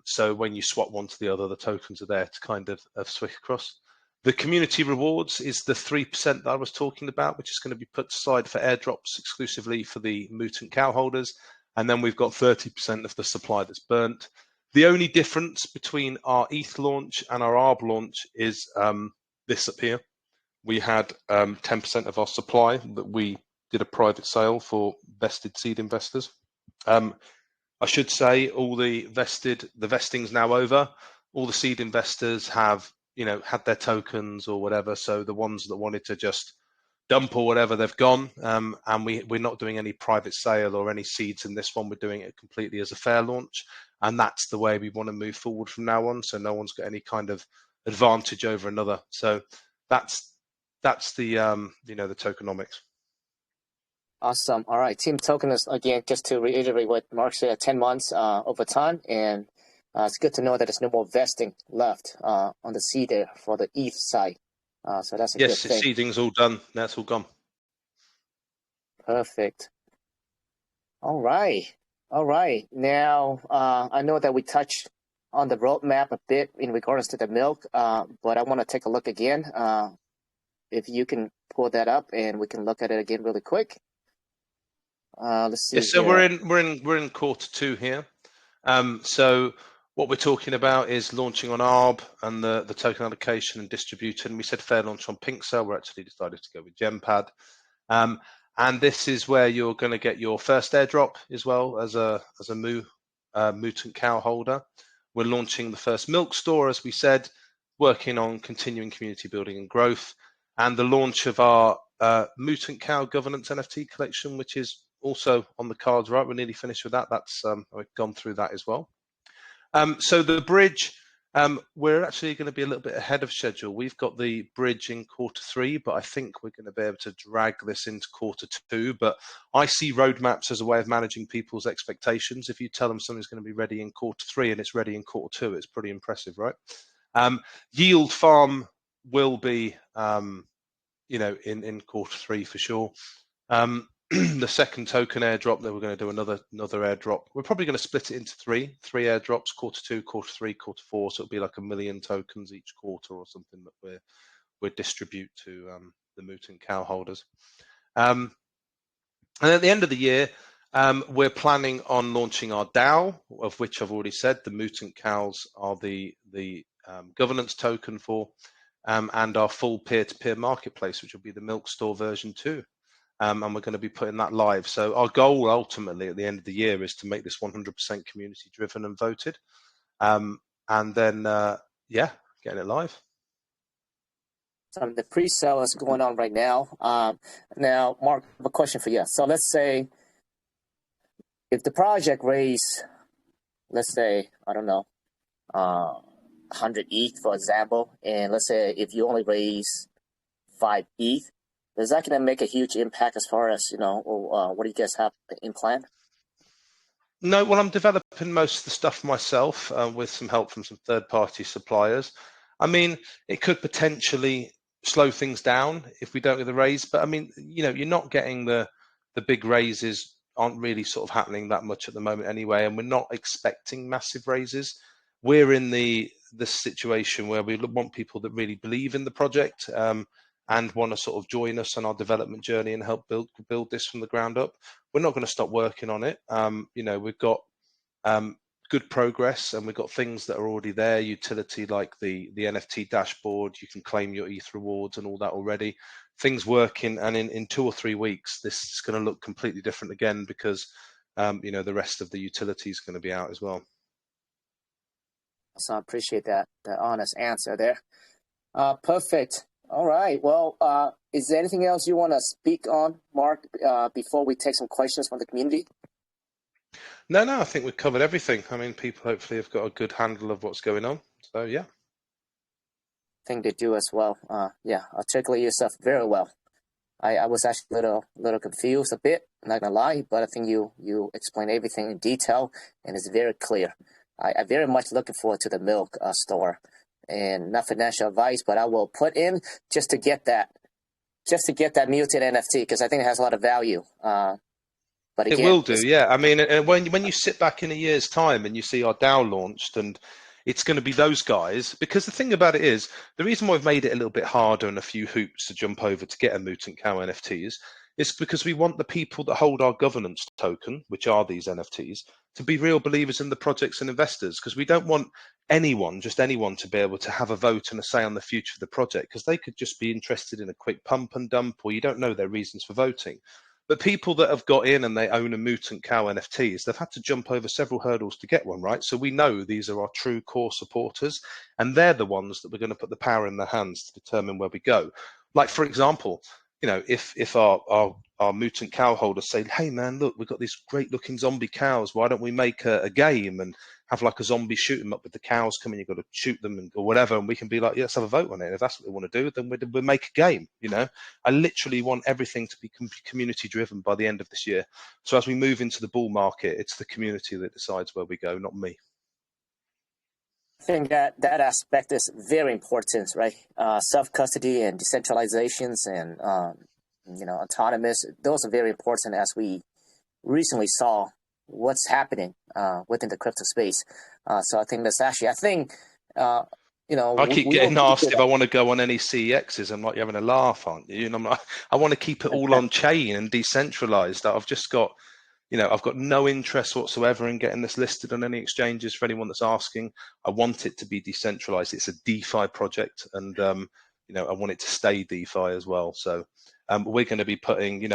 So when you swap one to the other, the tokens are there to kind of switch across. The community rewards is the 3% that I was talking about, which is going to be put aside for airdrops exclusively for the Mootant Cow holders. And then we've got 30% of the supply that's burnt. The only difference between our ETH launch and our ARB launch is this up here. We had 10% of our supply that we did a private sale for vested seed investors. I should say all the vesting's now over. All the seed investors have, had their tokens or whatever. So the ones that wanted to just dump or whatever, they've gone. And we're not doing any private sale or any seeds in this one. We're doing it completely as a fair launch. And that's the way we want to move forward from now on. So no one's got any kind of advantage over another. So that's the, the tokenomics. Awesome. All right, Team Tokenist, again, just to reiterate what Mark said, 10 months over time, and it's good to know that there's no more vesting left on the seed there for the ETH side. So that's a good thing. Yes, seeding's all done. That's all gone. Perfect. All right. Now, I know that we touched on the roadmap a bit in regards to the milk, but I want to take a look again. If you can pull that up and we can look at it again really quick. Let's see. Yes, so we're in quarter 2 here. So what we're talking about is launching on ARB and the token allocation and distribution. We said fair launch on PinkCell. We're actually decided to go with GemPad. And this is where you're going to get your first airdrop as well as a Mutant Cow holder. We're launching the first milk store, as we said, working on continuing community building and growth, and the launch of our Mootant Cow governance NFT collection, which is also on the cards, right? We're nearly finished with that. That's we've gone through that as well. So the bridge, we're actually going to be a little bit ahead of schedule. We've got the bridge in quarter 3, but I think we're going to be able to drag this into quarter 2. But I see roadmaps as a way of managing people's expectations. If you tell them something's going to be ready in quarter 3 and it's ready in quarter 2, it's pretty impressive, right? Yield farm will be, in quarter 3 for sure. The second token airdrop, then we're going to do another airdrop. We're probably going to split it into three airdrops: quarter 2, quarter 3, quarter 4. So it'll be like 1 million tokens each quarter or something that we distribute to the Mootant Cow holders. And at the end of the year, we're planning on launching our DAO, of which I've already said the Mootant Cows are the governance token for, and our full peer-to-peer marketplace, which will be the Milk Store version 2. And we're going to be putting that live. So our goal ultimately at the end of the year is to make this 100% community driven and voted. And then, getting it live. So the pre-sale is going on right now. Now, Mark, I have a question for you. So let's say if the project raised, let's say, I don't know, 100 ETH, for example, and let's say if you only raise 5 ETH, is that going to make a huge impact as far as, what do you guys have in plan? No, well, I'm developing most of the stuff myself with some help from some third-party suppliers. I mean, it could potentially slow things down if we don't get the raise, but I mean, you're not getting the big raises aren't really sort of happening that much at the moment anyway, and we're not expecting massive raises. We're in the situation where we want people that really believe in the project and want to sort of join us on our development journey and help build this from the ground up. We're not going to stop working on it. We've got good progress, and we've got things that are already there, utility like the NFT dashboard. You can claim your ETH rewards and all that already. Things working, and in 2 or 3 weeks, this is going to look completely different again because the rest of the utility is going to be out as well. So I appreciate that honest answer there. Perfect. All right. Well, is there anything else you want to speak on, Mark, before we take some questions from the community? No, I think we've covered everything. I mean, people hopefully have got a good handle of what's going on. So, yeah. I think they do as well. Articulate yourself very well. I was actually a little confused a bit, not gonna lie, but I think you explained everything in detail, and it's very clear. I very much looking forward to the milk store. And not financial advice, but I will put in just to get that Mutant NFT, because I think it has a lot of value. But again, it will do, yeah. I mean, when you sit back in a year's time and you see our DAO launched, and it's going to be those guys, because the thing about it is, the reason why we've made it a little bit harder and a few hoops to jump over to get a Mootant Cow NFTs is because we want the people that hold our governance token, which are these NFTs, to be real believers in the projects and investors, because we don't want anyone, just anyone, to be able to have a vote and a say on the future of the project, because they could just be interested in a quick pump and dump, or you don't know their reasons for voting. But people that have got in and they own a Mootant Cow NFTs, they've had to jump over several hurdles to get one, right? So we know these are our true core supporters, and they're the ones that we're going to put the power in their hands to determine where we go. Like, for example, if our Mootant Cow holders say, hey man, look, we've got these great looking zombie cows, why don't we make a game and have like a zombie shoot them up with the cows coming, you've got to shoot them or whatever, and we can be like, yeah, let's have a vote on it. And if that's what we want to do, then we'll make a game. I literally want everything to be community driven by the end of this year. So as we move into the bull market, it's the community that decides where we go, not me. I think that aspect is very important, right? Self-custody and decentralizations and autonomous, those are very important, as we recently saw what's happening within the crypto space. So I think that's actually, I keep getting asked if I want to go on any CEXs. I'm like, you're having a laugh, aren't you? And I'm like, I want to keep it all on chain and decentralized. I've just got, I've got no interest whatsoever in getting this listed on any exchanges. For anyone that's asking, I want it to be decentralized. It's a DeFi project, and I want it to stay DeFi as well. So we're going to be putting,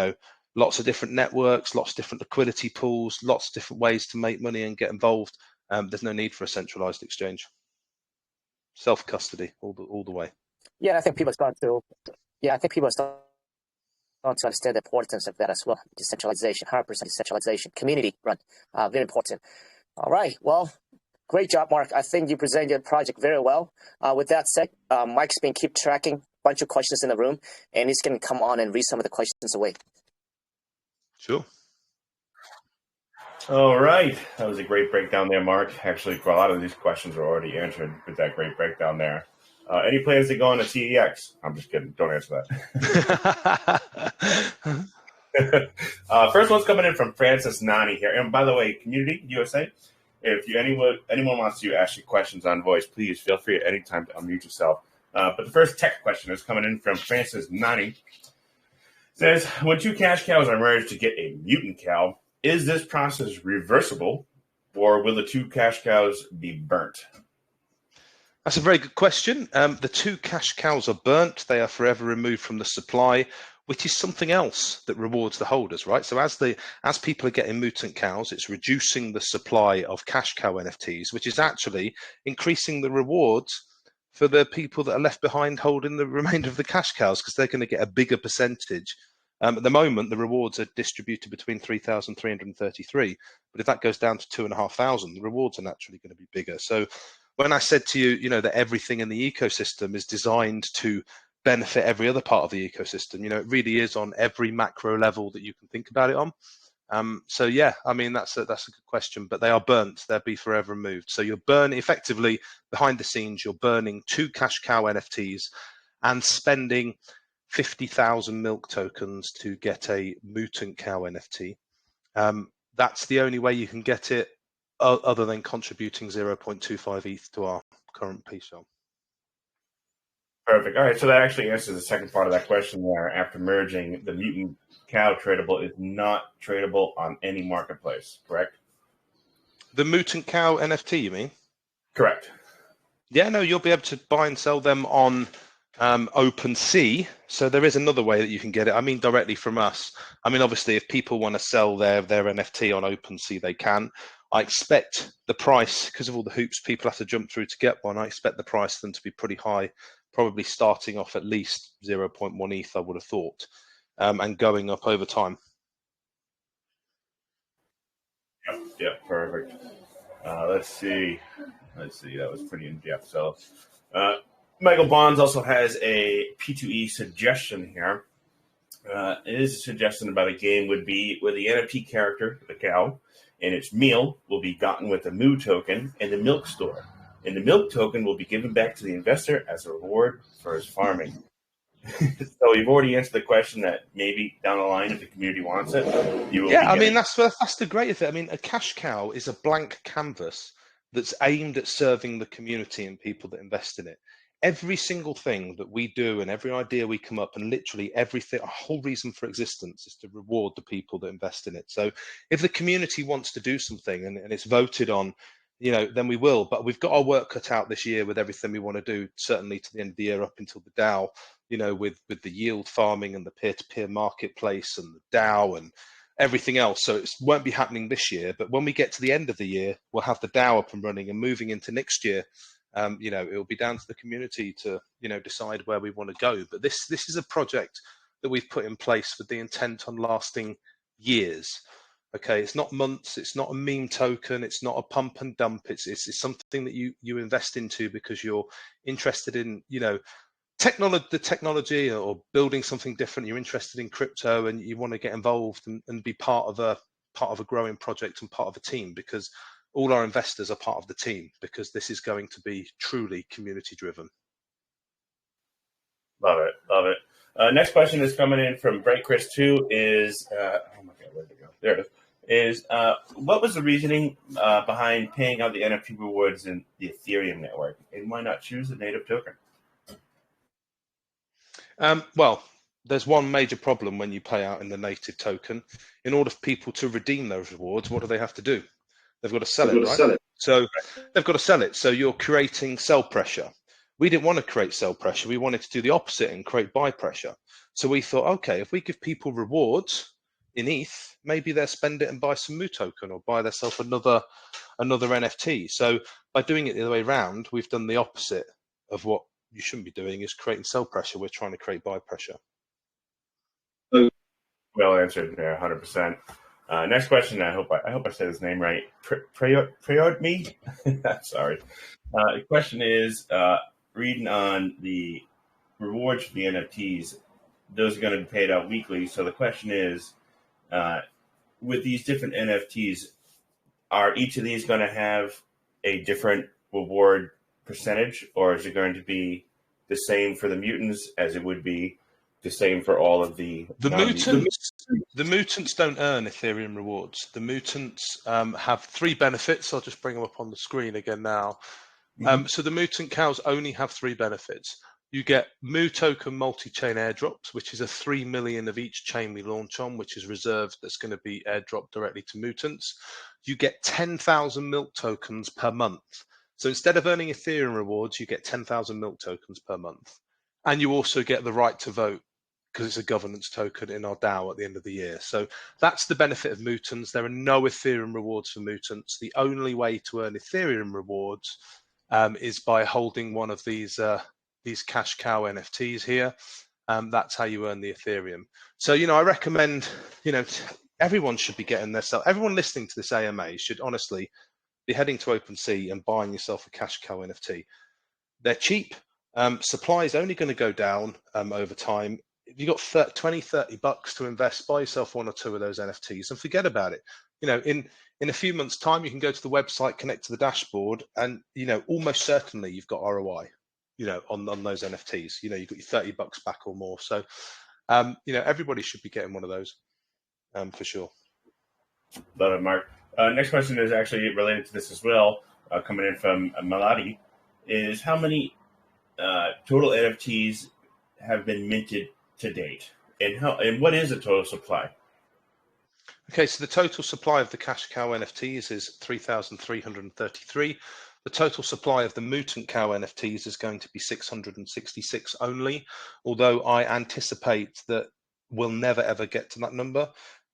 lots of different networks, lots of different liquidity pools, lots of different ways to make money and get involved. There's no need for a centralized exchange. Self-custody all the way. Yeah, I think people start to. Yeah, I think people start to understand the importance of that as well. Decentralization, 100% decentralization, community run, very important. All right, well, great job, Mark. I think you presented your project very well. With that said, Mike's been keep tracking a bunch of questions in the room, and he's going to come on and read some of the questions away. Sure. All right. That was a great breakdown there, Mark. Actually, a lot of these questions are already answered with that great breakdown there. Any plans to go on to CEX? I'm just kidding. Don't answer that. First one's coming in from Francis Nani here. And by the way, Community USA, if anyone wants to ask you questions on voice, please feel free at any time to unmute yourself. But the first tech question is coming in from Francis Nani. Says, when two cash cows are merged to get a mutant cow, is this process reversible, or will the two cash cows be burnt? That's a very good question. The two cash cows are burnt. They are forever removed from the supply, which is something else that rewards the holders, right? So as people are getting mutant cows, it's reducing the supply of cash cow NFTs, which is actually increasing the rewards for the people that are left behind holding the remainder of the cash cows, because they're going to get a bigger percentage. At the moment, the rewards are distributed between 3,333, but if that goes down to 2,500, the rewards are naturally going to be bigger. So when I said to you, that everything in the ecosystem is designed to benefit every other part of the ecosystem, it really is on every macro level that you can think about it on. So yeah, I mean, that's a good question, but they are burnt. They'll be forever removed. So you're burning, effectively, behind the scenes, you're burning two cash cow NFTs and spending 50,000 milk tokens to get a Mootant Cow NFT. That's the only way you can get it, other than contributing 0.25 ETH to our current P-Shell. Perfect. All right, so that actually answers the second part of that question there. After merging, the Mutant Cow tradable is not tradable on any marketplace, correct? The Mootant Cow NFT, you mean? Correct. Yeah, no, you'll be able to buy and sell them on OpenSea. So there is another way that you can get it. I mean, directly from us. I mean, obviously, if people want to sell their NFT on OpenSea, they can. I expect the price, because of all the hoops people have to jump through to get one, I expect the price of them to be pretty high, probably starting off at least 0.1 ETH, I would have thought, and going up over time. Yeah, perfect. Let's see. That was pretty in-depth. So Michael Bonds also has a P2E suggestion here. His suggestion about a game would be where the NFT character, the cow, and its meal will be gotten with a Moo token in the milk store. And the milk token will be given back to the investor as a reward for his farming. So you've already answered the question that maybe down the line, if the community wants it, you will. Yeah, I mean, that's the great of it. I mean, a cash cow is a blank canvas that's aimed at serving the community and people that invest in it. Every single thing that we do and every idea we come up, and literally everything, our whole reason for existence is to reward the people that invest in it. So if the community wants to do something and it's voted on, then we will. But we've got our work cut out this year with everything we want to do, certainly to the end of the year up until the DAO, with the yield farming and the peer-to-peer marketplace and the DAO and everything else. So it won't be happening this year, but when we get to the end of the year, we'll have the DAO up and running, and moving into next year, it'll be down to the community to, decide where we want to go. But this is a project that we've put in place with the intent on lasting years. Okay, it's not months, it's not a meme token, it's not a pump and dump, it's something that you invest into because you're interested in, the technology or building something different. You're interested in crypto and you want to get involved and be part of a growing project and part of a team, because all our investors are part of the team, because this is going to be truly community driven. Love it. Next question is coming in from Bright Chris 2 is, oh my God, where'd it go? There it is. What was the reasoning behind paying out the NFT rewards in the Ethereum network, and why not choose a native token? Well, there's one major problem when you pay out in the native token. In order for people to redeem those rewards, what do they have to do? They've got to sell it, right? So they've got to sell it. So you're creating sell pressure. We didn't want to create sell pressure. We wanted to do the opposite and create buy pressure. So we thought, okay, if we give people rewards in ETH, maybe they'll spend it and buy some Mootant token or buy themselves another NFT. So by doing it the other way around, we've done the opposite of what you shouldn't be doing, is creating sell pressure. We're trying to create buy pressure. Well answered there, 100%. Next question. I hope I said his name right. Prayod Sorry. The question is, reading on the rewards for the NFTs, those are going to be paid out weekly. So the question is, with these different NFTs, are each of these going to have a different reward percentage, or is it going to be the same for the mutants as it would be the same for all of the mutants? The mutants don't earn Ethereum rewards. The mutants have 3 benefits. I'll just bring them up on the screen again now. So the Mootant Cows only have 3 benefits. You get Moo token multi-chain airdrops, which is a 3 million of each chain we launch on, which is reserved, that's going to be airdropped directly to mutants. You get 10,000 milk tokens per month. So instead of earning Ethereum rewards, you get 10,000 milk tokens per month. And you also get the right to vote, because it's a governance token in our DAO at the end of the year. So that's the benefit of mutants. There are no Ethereum rewards for mutants. The only way to earn Ethereum rewards is by holding one of these cash cow NFTs here. That's how you earn the Ethereum. So, I recommend, everyone should be getting their stuff. Everyone listening to this AMA should honestly be heading to OpenSea and buying yourself a cash cow NFT. They're cheap. Supply is only going to go down over time. If you've got 20, 30 bucks to invest, buy yourself 1 or 2 of those NFTs and forget about it. In a few months' time, you can go to the website, connect to the dashboard, and almost certainly you've got ROI. On those NFTs. You've got your 30 bucks back or more. So, everybody should be getting one of those for sure. Love it, Mark. Next question is actually related to this as well, coming in from Maladi, is how many total NFTs have been minted to date, and what is the total supply? Okay, so the total supply of the cash cow NFTs is 3,333. The total supply of the Mootant Cow NFTs is going to be 666 only, although I anticipate that we'll never ever get to that number.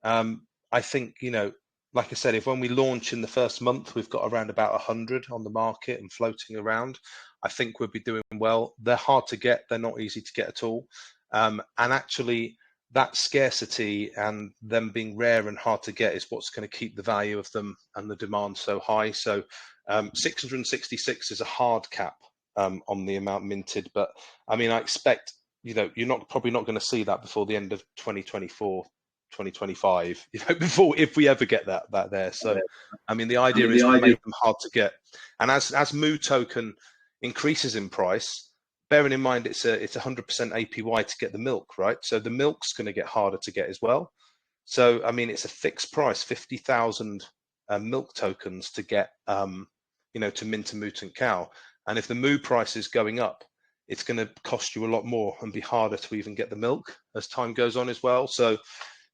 I think, like I said, if when we launch in the first month, we've got around about 100 on the market and floating around, I think we'll be doing well. They're hard to get. They're not easy to get at all. And actually, that scarcity and them being rare and hard to get is what's going to keep the value of them and the demand so high. So 666 is a hard cap on the amount minted, but I expect you're probably not going to see that before the end of 2024, 2025. If we ever get that there. So the idea is to make them hard to get, and as Moo token increases in price, bearing in mind it's 100% APY to get the milk, right? So the milk's going to get harder to get as well. So it's a fixed price, 50,000 milk tokens to get to mint a Mootant Cow. And if the moo price is going up, it's going to cost you a lot more and be harder to even get the milk as time goes on as well. So,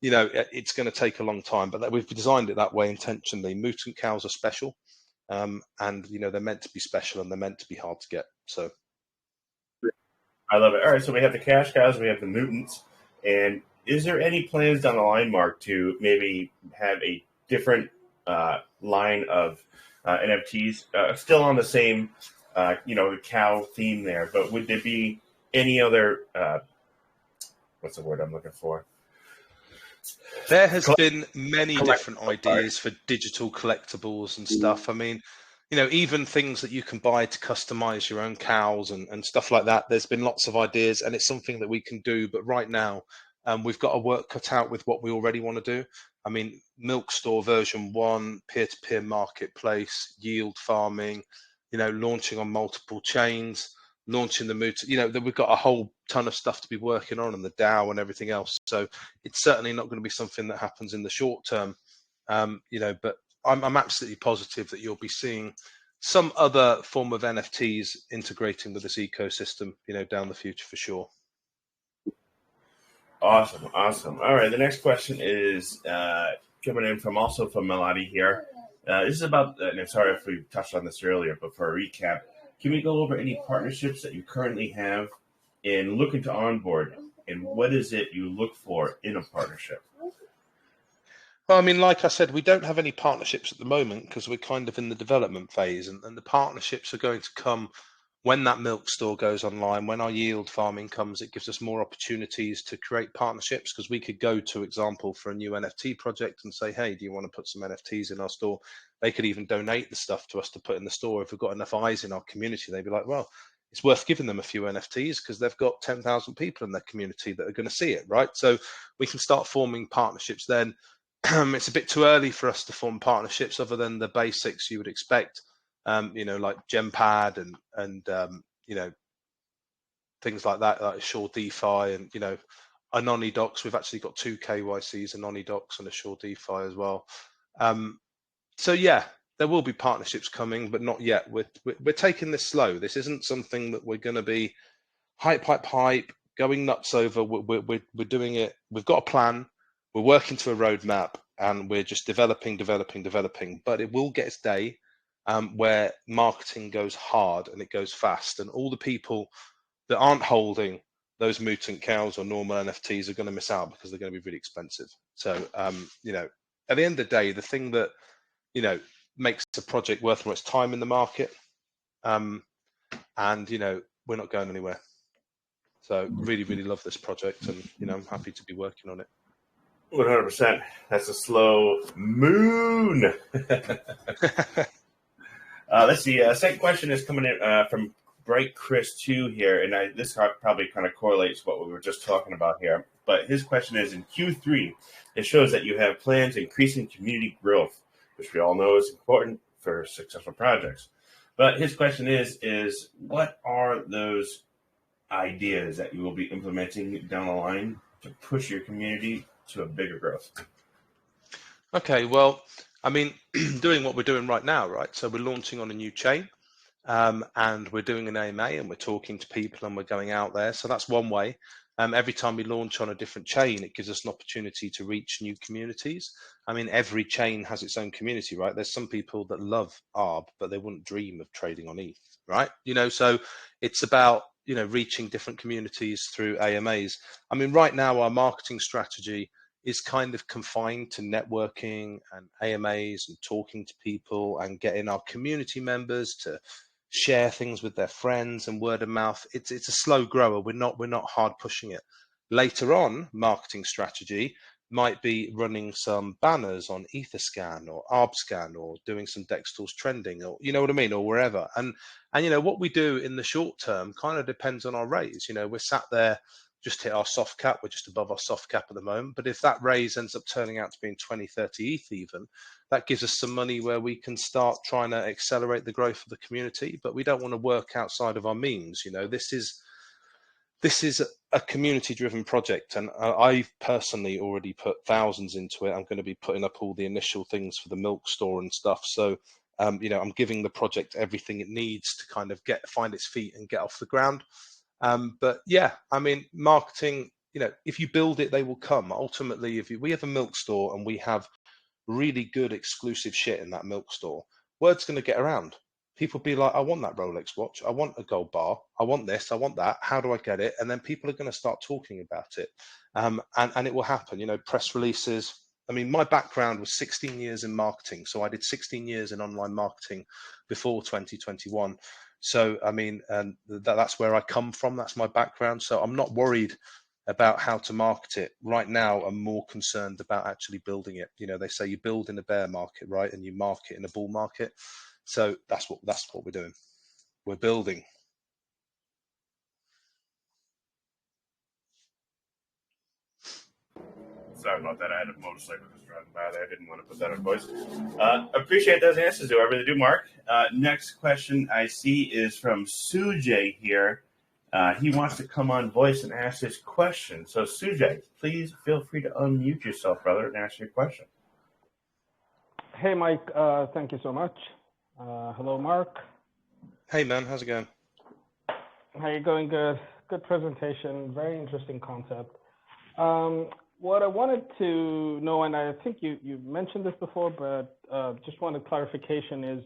it's going to take a long time, but we've designed it that way intentionally. Mootant cows are special, and they're meant to be special and they're meant to be hard to get. So, I love it. All right, so we have the cash cows, we have the mutants, and is there any plans down the line, Mark, to maybe have a different line of NFTs, still on the same, cow theme there, but would there be any other, what's the word I'm looking for? There has been many different ideas for digital collectibles and stuff. I mean, even things that you can buy to customize your own cows and stuff like that. There's been lots of ideas, and it's something that we can do. But right now, we've got our work cut out with what we already want to do. I mean, Milk Store version 1, peer-to-peer marketplace, yield farming, launching on multiple chains, launching the Mutant, we've got a whole ton of stuff to be working on, and the DAO and everything else. So it's certainly not going to be something that happens in the short term, but I'm absolutely positive that you'll be seeing some other form of NFTs integrating with this ecosystem, down the future for sure. Awesome. All right, the next question is coming in from Melody here. This is about, and I'm sorry if we touched on this earlier, but for a recap, can we go over any partnerships that you currently have and looking to onboard, and what is it you look for in a partnership? Well, I mean, like I said, we don't have any partnerships at the moment because we're kind of in the development phase, and the partnerships are going to come when that milk store goes online, when our yield farming comes. It gives us more opportunities to create partnerships, because we could go, to example, for a new NFT project and say, hey, do you want to put some NFTs in our store? They could even donate the stuff to us to put in the store. If we've got enough eyes in our community, they'd be like, well, it's worth giving them a few NFTs because they've got 10,000 people in their community that are going to see it, right? So we can start forming partnerships then. It's a bit too early for us to form partnerships other than the basics you would expect, like Gempad and things like that, like Assure DeFi and, Anony Docs. We've actually got 2 KYCs, Anony Docs and Assure DeFi as well. So yeah, there will be partnerships coming, but not yet. We're taking this slow. This isn't something that we're going to be hype, going nuts over. We're doing it. We've got a plan. We're working to a roadmap, and we're just developing. But it will get its day where marketing goes hard and it goes fast, and all the people that aren't holding those Mootant cows or normal NFTs are going to miss out because they're going to be really expensive. So, at the end of the day, the thing that makes a project worth its time in the market, and we're not going anywhere. So really love this project, and I'm happy to be working on it. 100%. That's a slow moon. Let's see. Second question is coming in from Bright Chris 2 here, and this probably kind of correlates what we were just talking about here. But his question is, in Q3, it shows that you have plans increasing community growth, which we all know is important for successful projects. But his question is what are those ideas that you will be implementing down the line to push your community to a bigger growth? Okay, well, I mean, doing what we're doing right now, right? So we're launching on a new chain, and we're doing an AMA, and we're talking to people, and we're going out there. So that's one way. Every time we launch on a different chain, it gives us an opportunity to reach new communities. I mean, every chain has its own community, right? There's some people that love ARB, but they wouldn't dream of trading on ETH, right? So it's about, reaching different communities through AMAs. I mean, right now, our marketing strategy is kind of confined to networking and AMAs and talking to people and getting our community members to share things with their friends and word of mouth. It's a slow grower. We're not hard pushing it. Later on, marketing strategy might be running some banners on Etherscan or ArbScan, or doing some Dextals trending, or you know what I mean, or wherever. And what we do in the short term kind of depends on our raise. We're sat there, just hit our soft cap. We're just above our soft cap at the moment. But if that raise ends up turning out to be in 20, 30 ETH even, that gives us some money where we can start trying to accelerate the growth of the community. But we don't want to work outside of our means. This is a community-driven project, and I've personally already put thousands into it. I'm going to be putting up all the initial things for the milk store and stuff. So I'm giving the project everything it needs to kind of find its feet and get off the ground. But yeah, I mean, marketing, if you build it, they will come. Ultimately, we have a milk store and we have really good exclusive shit in that milk store, word's going to get around. People be like, I want that Rolex watch. I want a gold bar. I want this. I want that. How do I get it? And then people are going to start talking about it. And it will happen, press releases. I mean, my background was 16 years in marketing. So I did 16 years in online marketing before 2021. So, I mean, and that's where I come from. That's my background. So I'm not worried about how to market it. Right now, I'm more concerned about actually building it. They say you build in a bear market, right? And you market in a bull market. So that's what we're doing. We're building. Sorry about that. I had a motorcycle just driving by there. I didn't want to put that on voice. Appreciate those answers, though. I really do, Mark. Next question I see is from Sujay here. He wants to come on voice and ask his question. So, Sujay, please feel free to unmute yourself, brother, and ask your question. Hey, Mike. Thank you so much. Hello, Mark. Hey, man. How's it going? How you going? Good. Good presentation. Very interesting concept. What I wanted to know, and I think you mentioned this before, but just wanted clarification is,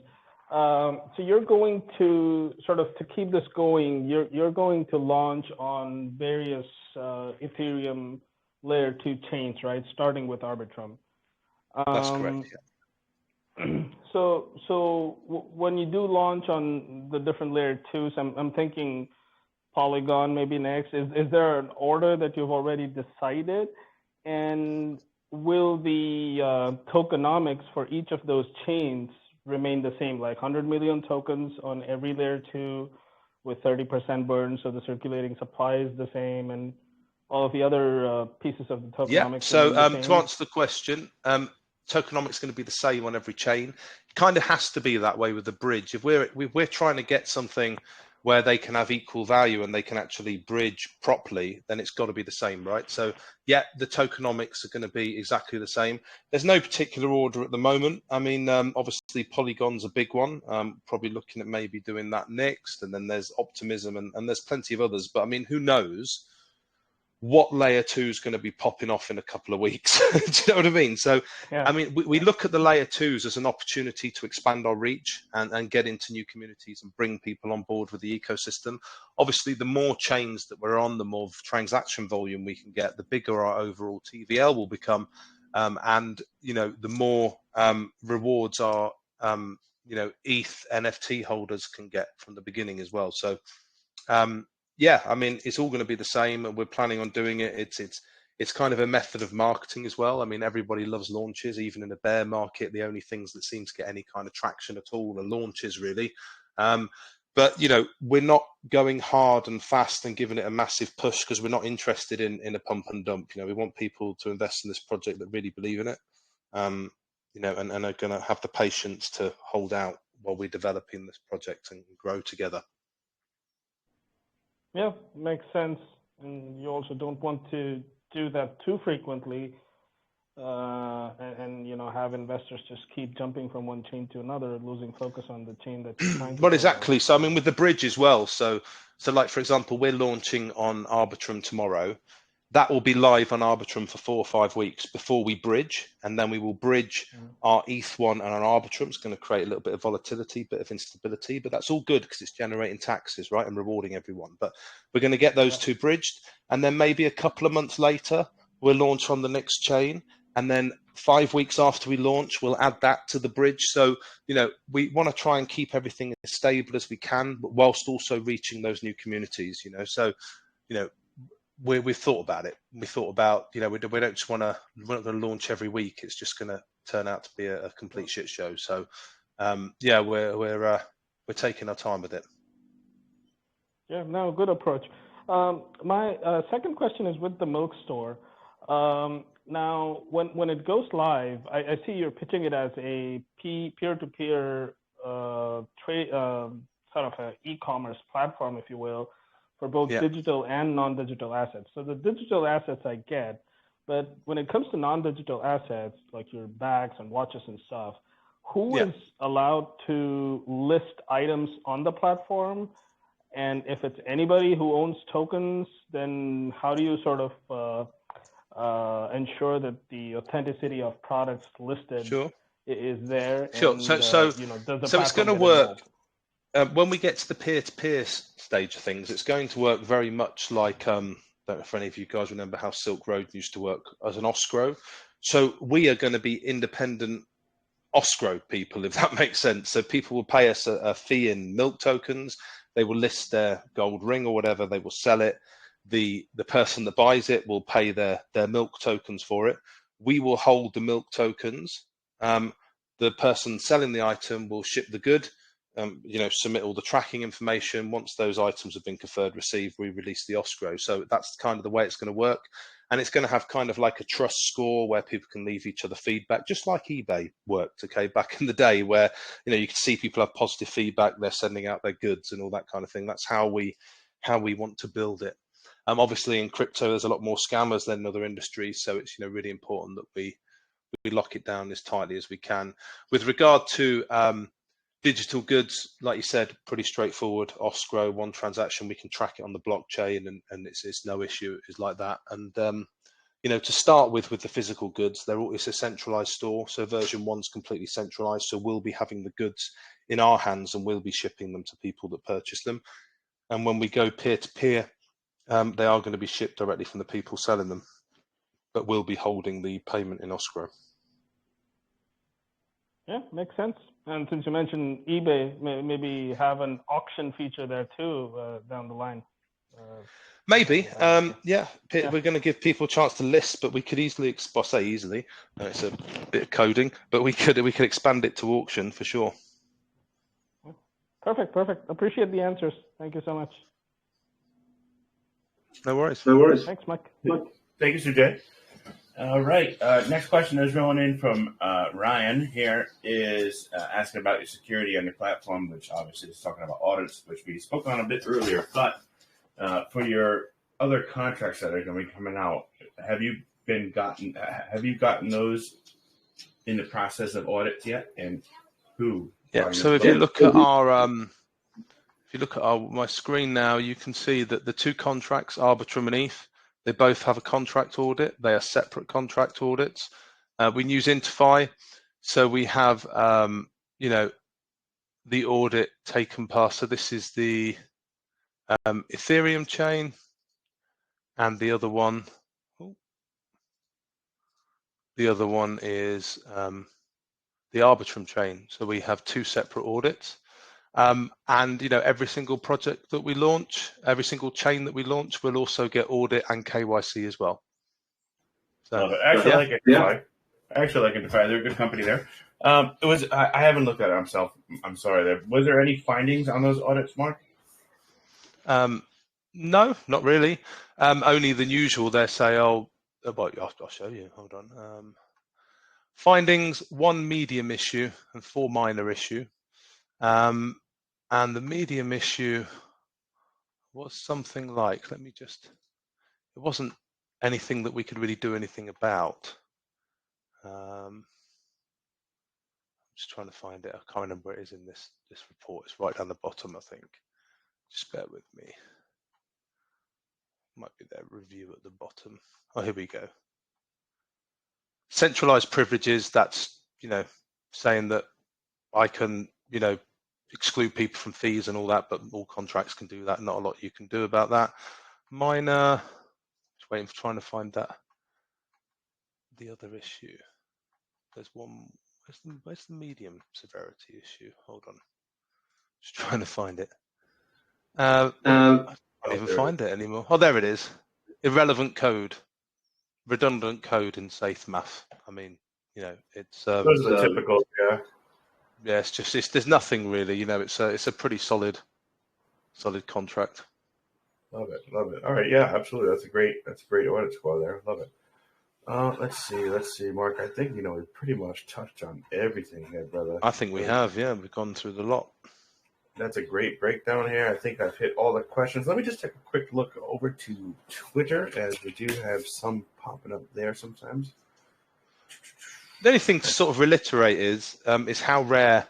so you're going to to keep this going, you're going to launch on various Ethereum layer 2 chains, right? Starting with Arbitrum. That's correct. Yeah. So when you do launch on the different layer 2s, I'm thinking Polygon maybe next. Is there an order that you've already decided? And will the tokenomics for each of those chains remain the same, like 100 million tokens on every layer 2 with 30% burn, so the circulating supply is the same, and all of the other pieces of the tokenomics? Yeah, so to answer the question, tokenomics is going to be the same on every chain. It kind of has to be that way with the bridge. If we're trying to get something where they can have equal value and they can actually bridge properly, then it's got to be the same, right? So yeah, the tokenomics are going to be exactly the same. There's no particular order at the moment. I mean, obviously Polygon's a big one. Probably looking at maybe doing that next. And then there's Optimism and there's plenty of others. But I mean, who knows what layer 2 is going to be popping off in a couple of weeks? Do you know what I mean? So, yeah. I mean, we look at the layer 2s as an opportunity to expand our reach and get into new communities and bring people on board with the ecosystem. Obviously, the more chains that we're on, the more transaction volume we can get, the bigger our overall TVL will become. And, the more rewards our, ETH NFT holders can get from the beginning as well. So, yeah, I mean, it's all going to be the same, and we're planning on doing it. It's kind of a method of marketing as well. I mean, everybody loves launches, even in a bear market. The only things that seem to get any kind of traction at all are launches, really. But we're not going hard and fast and giving it a massive push because we're not interested in a pump and dump. We want people to invest in this project that really believe in it, and are going to have the patience to hold out while we're developing this project and grow together. Yeah, makes sense. And you also don't want to do that too frequently and have investors just keep jumping from one chain to another, losing focus on the chain that you're trying to Well, exactly. So, I mean, with the bridge as well. So like, for example, we're launching on Arbitrum tomorrow. That will be live on Arbitrum for 4 or 5 weeks before we bridge, and then we will bridge our ETH1 and our Arbitrum. It's going to create a little bit of volatility, bit of instability, but that's all good because it's generating taxes, right, and rewarding everyone. But we're going to get those two bridged, and then maybe a couple of months later, we'll launch on the next chain, and then 5 weeks after we launch, we'll add that to the bridge. So, we want to try and keep everything as stable as we can, but whilst also reaching those new communities, So, we've thought about it. We thought about, we don't just we're not going to launch every week. It's just going to turn out to be a complete shit show. So, yeah, we're taking our time with it. Yeah, no, good approach. My second question is with the milk store. Now, when it goes live, I see you're pitching it as a peer-to-peer trade, sort of an e-commerce platform, if you will, for both digital and non-digital assets. So the digital assets I get, but when it comes to non-digital assets, like your bags and watches and stuff, who is allowed to list items on the platform? And if it's anybody who owns tokens, then how do you sort of ensure that the authenticity of products listed is there? Sure. And, So you know, does the so it's platform going to get work involved? when we get to the peer-to-peer stage of things. It's going to work very much like I don't know if any of you guys remember how Silk Road used to work as an escrow. So we are going to be independent escrow people, if that makes sense. So people will pay us a fee in milk tokens. They will list their gold ring or whatever. They will sell it. The person that buys it will pay their milk tokens for it. We will hold the milk tokens. The person selling the item will ship the good. You know, submit all the tracking information. Once those items have been conferred, received, we release the escrow. So that's kind of the way it's going to work. And it's going to have kind of like a trust score where people can leave each other feedback, just like eBay worked, okay, back in the day, where, you know, you can see people have positive feedback, they're sending out their goods and all that kind of thing. That's how we want to build it. Obviously in crypto, there's a lot more scammers than other industries. So it's, you know, really important that we lock it down as tightly as we can. With regard to digital goods, like you said, pretty straightforward. Escrow, one transaction, we can track it on the blockchain, and it's no issue. It's like that. And you know, to start with the physical goods, it's a centralized store. So version 1's completely centralized. So we'll be having the goods in our hands, and we'll be shipping them to people that purchase them. And when we go peer to peer, they are going to be shipped directly from the people selling them, but we'll be holding the payment in escrow. Yeah, makes sense. And since you mentioned eBay, maybe have an auction feature there too down the line. Maybe, yeah. We're going to give people a chance to list, but we could easily, it's a bit of coding, but we could expand it to auction for sure. Perfect. Appreciate the answers. Thank you so much. No worries. Thanks, Mike. Thank you, Sujay. All right. Next question is rolling in from Ryan. Here is asking about your security on your platform, which obviously is talking about audits, which we spoke on a bit earlier. But for your other contracts that are going to be coming out, have you gotten those in the process of audits yet? And who? Yeah. So if you look at my screen now, you can see that the two contracts, Arbitrum and ETH, they both have a contract audit. They are separate contract audits. We use Interfi, so we have you know, the audit taken past. So this is the Ethereum chain, and the other one is the Arbitrum chain. So we have two separate audits. And you know, every single project that we launch, every single chain that we launch, will also get audit and KYC as well. So, I actually like Interfi. They're a good company there. I haven't looked at it myself. I'm sorry. Was there any findings on those audits, Mark? No, not really. Only the usual. They say, I'll show you. Hold on. Findings: 1 medium issue and 4 minor issue. And the medium issue was something like, it wasn't anything that we could really do anything about. I'm just trying to find it. I can't remember where it is in this report. It's right down the bottom, I think. Just bear with me. Might be their review at the bottom. Oh, here we go. Centralized privileges, that's, you know, saying that I can, you know, exclude people from fees and all that, but all contracts can do that. Not a lot you can do about that. Minor, just waiting for trying to find that. The other issue. There's one. Where's the medium severity issue? Hold on. Just trying to find it. I can't even find it anymore. Oh, there it is. Irrelevant code. Redundant code in safe math. I mean, you know, it's those are the typical, yeah. Yeah, there's nothing really, you know, it's a pretty solid contract. Love it. All right, yeah, absolutely. That's a great audit score there. Love it. Let's see, Mark. I think, you know, we pretty much touched on everything here, brother. I think we have, yeah. We've gone through the lot. That's a great breakdown here. I think I've hit all the questions. Let me just take a quick look over to Twitter, as we do have some popping up there sometimes. The only thing to sort of reiterate is how rare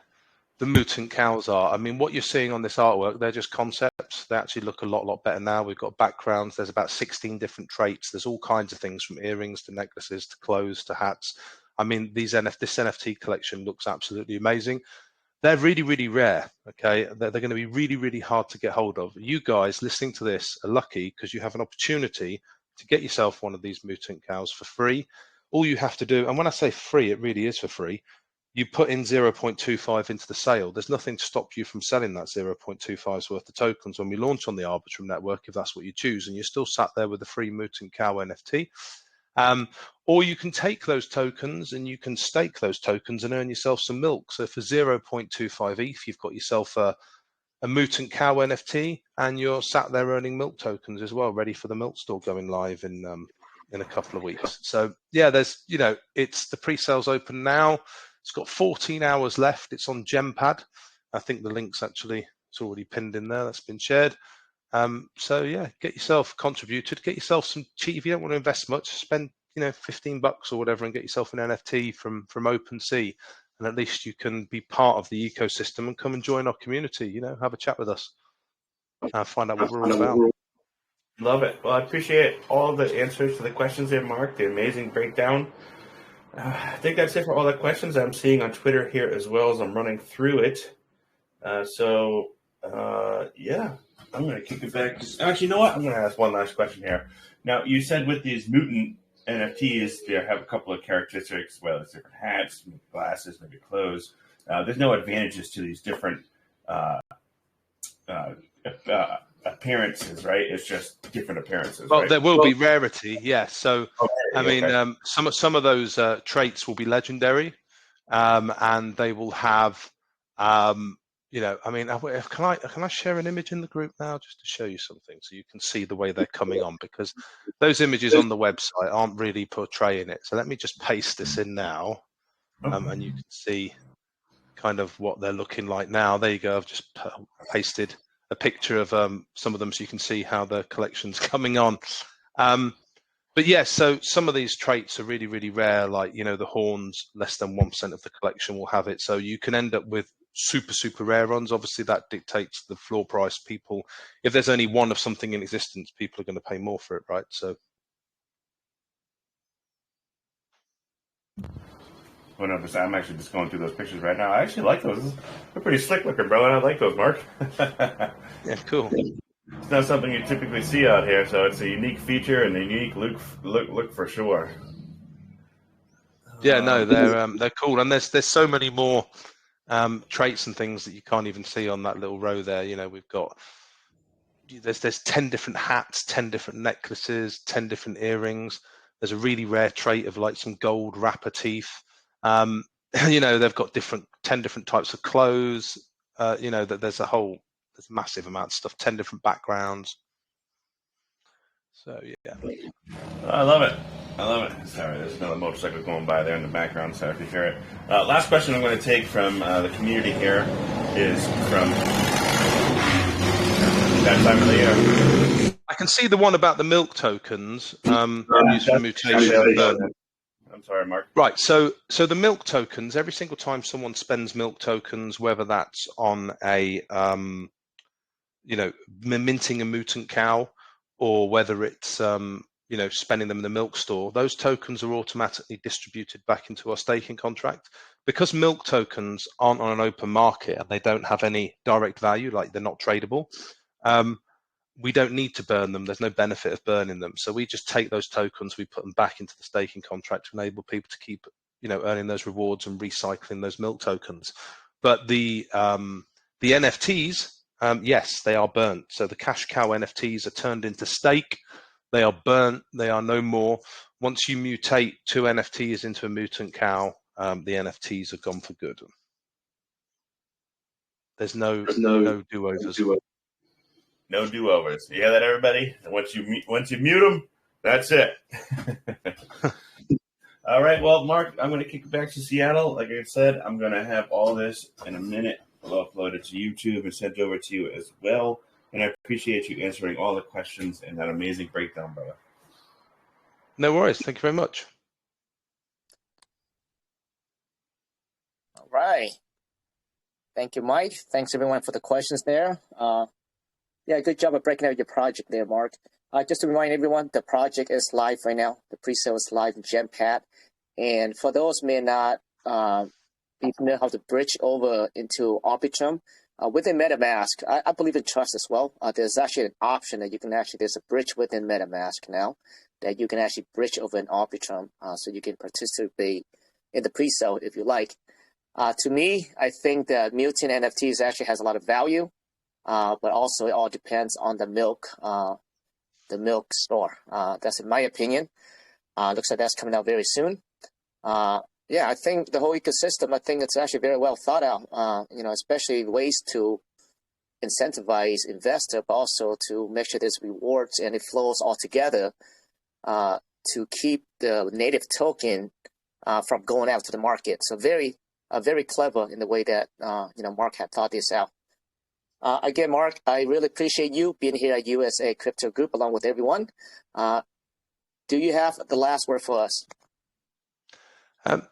the mutant cows are. I mean, what you're seeing on this artwork, they're just concepts. They actually look a lot better now. We've got backgrounds. There's about 16 different traits. There's all kinds of things from earrings to necklaces to clothes to hats. I mean, this NFT collection looks absolutely amazing. They're really rare. Okay, they're going to be really hard to get hold of. You guys listening to this are lucky because you have an opportunity to get yourself one of these mutant cows for free. All you have to do, and when I say free, it really is for free. You put in 0.25 into the sale. There's nothing to stop you from selling that 0.25's worth of tokens when we launch on the Arbitrum network, if that's what you choose, and you're still sat there with a free Mootant Cow NFT. Or you can take those tokens and you can stake those tokens and earn yourself some milk. So for 0.25 ETH, you've got yourself a Mootant Cow NFT, and you're sat there earning milk tokens as well, ready for the milk store going live in a couple of weeks. So yeah, there's, it's the pre-sales open now. It's got 14 hours left. It's on Gempad. I think the link's actually, it's already pinned in there. That's been shared. So yeah, get yourself contributed, get yourself some cheap. If you don't want to invest much, spend, $15 or whatever and get yourself an NFT from OpenSea. And at least you can be part of the ecosystem and come and join our community, have a chat with us. Find out what we're all about. Love it. Well, I appreciate all the answers to the questions there, Mark, the amazing breakdown. I think that's it for all the questions I'm seeing on Twitter here as well as I'm running through it. Yeah, I'm going to kick it back. Actually, you know what? I'm going to ask one last question here. Now, you said with these Mutant NFTs, they have a couple of characteristics, whether it's different hats, maybe glasses, maybe clothes. There's no advantages to these different appearances, right? It's just different appearances. Well, right? there will be rarity, yes. So, okay. Some of those traits will be legendary, and they will have, can I share an image in the group now just to show you something so you can see the way they're coming on, because those images on the website aren't really portraying it. So let me just paste this in now, and you can see kind of what they're looking like now. There you go. I've just pasted a picture of some of them so you can see how the collection's coming on. But yes, so some of these traits are really rare, like, the horns, less than 1% of the collection will have it. So you can end up with super rare ones. Obviously, that dictates the floor price. People, if there's only one of something in existence, people are going to pay more for it, right? So. 100%. I'm actually just going through those pictures right now. I actually like those. They're pretty slick looking, bro. I like those, Mark. Yeah, cool. It's not something you typically see out here, so it's a unique feature and a unique look for sure. Yeah, no, they're cool, and there's so many more traits and things that you can't even see on that little row there. We've got there's 10 different hats, 10 different necklaces, 10 different earrings. There's a really rare trait of like some gold wrapper teeth. They've got 10 different types of clothes. There's a massive amount of stuff, 10 different backgrounds. So yeah. I love it. Sorry, there's another motorcycle going by there in the background, so if you hear it. Last question I'm going to take from the community here is from that time of the year. I can see the one about the milk tokens used for mutation and burn. I'm sorry, Mark. Right, so the milk tokens, every single time someone spends milk tokens, whether that's on a minting a mutant cow, or whether it's spending them in the milk store, those tokens are automatically distributed back into our staking contract. Because milk tokens aren't on an open market and they don't have any direct value, like they're not tradable, we don't need to burn them. There's no benefit of burning them. So we just take those tokens, we put them back into the staking contract to enable people to keep, earning those rewards and recycling those milk tokens. But the NFTs, yes, they are burnt. So the cash cow NFTs are turned into stake. They are burnt. They are no more. Once you mutate 2 NFTs into a mutant cow, the NFTs are gone for good. There's no do-overs. No do-overs. You hear that, everybody? Once you mute them, that's it. All right. Well, Mark, I'm going to kick it back to Seattle. Like I said, I'm going to have all this in a minute. I'll upload it to YouTube and send it over to you as well. And I appreciate you answering all the questions and that amazing breakdown, brother. No worries. Thank you very much. right. Thank you, Mike. Thanks everyone for the questions there. Yeah, good job of breaking out your project there, Mark. Just to remind everyone, the project is live right now. The pre-sale is live in Genpad. And for those who may not be familiar how to bridge over into Arbitrum, within MetaMask, I believe in trust as well. There's actually an option that you can actually, there's a bridge within MetaMask now that you can actually bridge over in Arbitrum, so you can participate in the pre-sale if you like. To me, I think that Mutant NFTs actually has a lot of value, but also it all depends on the milk store. That's in my opinion. Looks like that's coming out very soon. Yeah, I think the whole ecosystem, I think it's actually very well thought out, especially ways to incentivize investor, but also to make sure there's rewards and it flows all together to keep the native token from going out to the market. So very clever in the way that, Mark had thought this out. Again, Mark, I really appreciate you being here at USA Crypto Group along with everyone. Do you have the last word for us?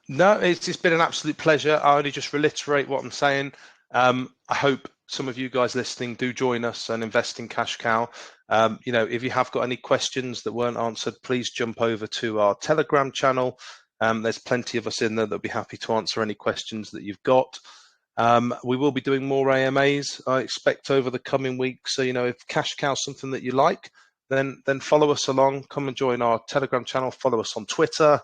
No, it's been an absolute pleasure. I only just reiterate what I'm saying. I hope some of you guys listening do join us and invest in Cash Cow. If you have got any questions that weren't answered, please jump over to our Telegram channel. There's plenty of us in there that'll be happy to answer any questions that you've got. We will be doing more AMAs, I expect, over the coming weeks. So, if Cash Cow is something that you like, then follow us along. Come and join our Telegram channel. Follow us on Twitter.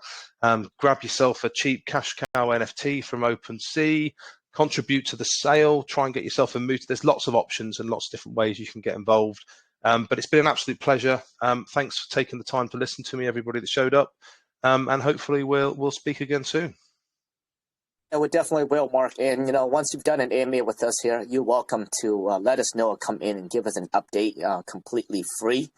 Grab yourself a cheap Cash Cow NFT from OpenSea. Contribute to the sale. Try and get yourself a Mootant. There's lots of options and lots of different ways you can get involved. But it's been an absolute pleasure. Thanks for taking the time to listen to me, everybody that showed up. And hopefully we'll speak again soon. Yeah, we definitely will, Mark. And, once you've done an AMA with us here, you're welcome to let us know or come in and give us an update completely free.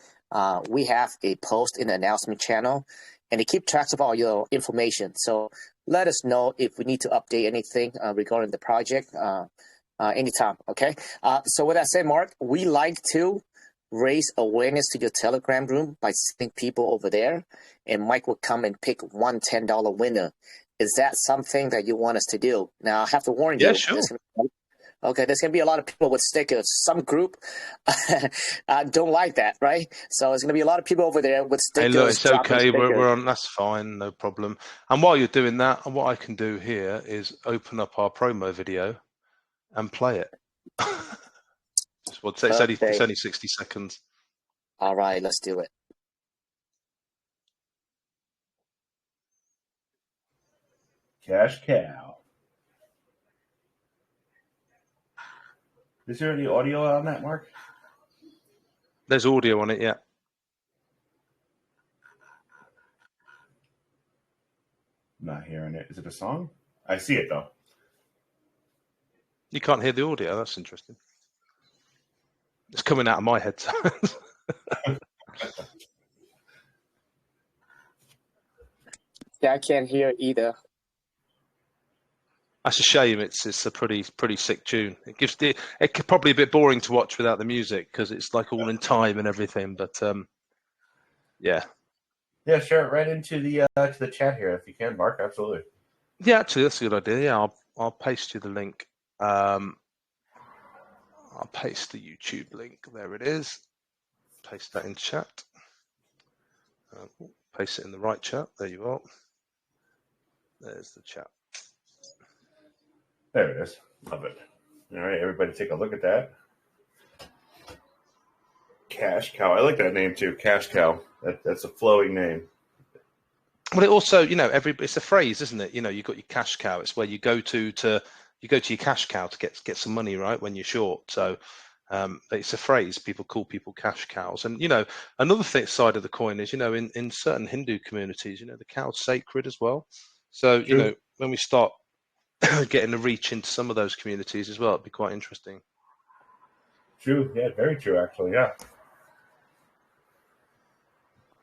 We have a post in the announcement channel, and they keep track of all your information. So let us know if we need to update anything regarding the project anytime, okay? So with that said, Mark, we like to raise awareness to your Telegram room by sending people over there, and Mike will come and pick one $10 winner. Is that something that you want us to do? Now, I have to warn you. Yeah, sure. There's going to be a lot of people with stickers. Some group don't like that, right? So there's going to be a lot of people over there with stickers. Hey, look, it's okay. We're on. That's fine. No problem. And while you're doing that, what I can do here is open up our promo video and play it. It's only 60 seconds. All right, let's do it. Cash Cow. Is there any audio on that, Mark? There's audio on it, yeah. I'm not hearing it. Is it a song? I see it, though. You can't hear the audio. That's interesting. It's coming out of my headset. Yeah, I can't hear either. That's a shame. It's a pretty sick tune. It could probably be a bit boring to watch without the music because it's like all in time and everything. But yeah. Yeah, share it right into the chat here if you can, Mark. Absolutely. Yeah, actually, that's a good idea. Yeah, I'll paste you the link. I'll paste the YouTube link. There it is. Paste that in chat. Paste it in the right chat. There you are. There's the chat. There it is. Love it. All right, everybody take a look at that. Cash Cow. I like that name too. Cash Cow. That's a flowing name. Well, it also, it's a phrase, isn't it? You've got your cash cow. It's where you go to your cash cow to get some money, right? When you're short. So it's a phrase. People call people cash cows. And, another side of the coin is, in certain Hindu communities, the cow's sacred as well. So, when we start getting the reach into some of those communities as well, it'd be quite interesting. True. Yeah, very true, actually. Yeah.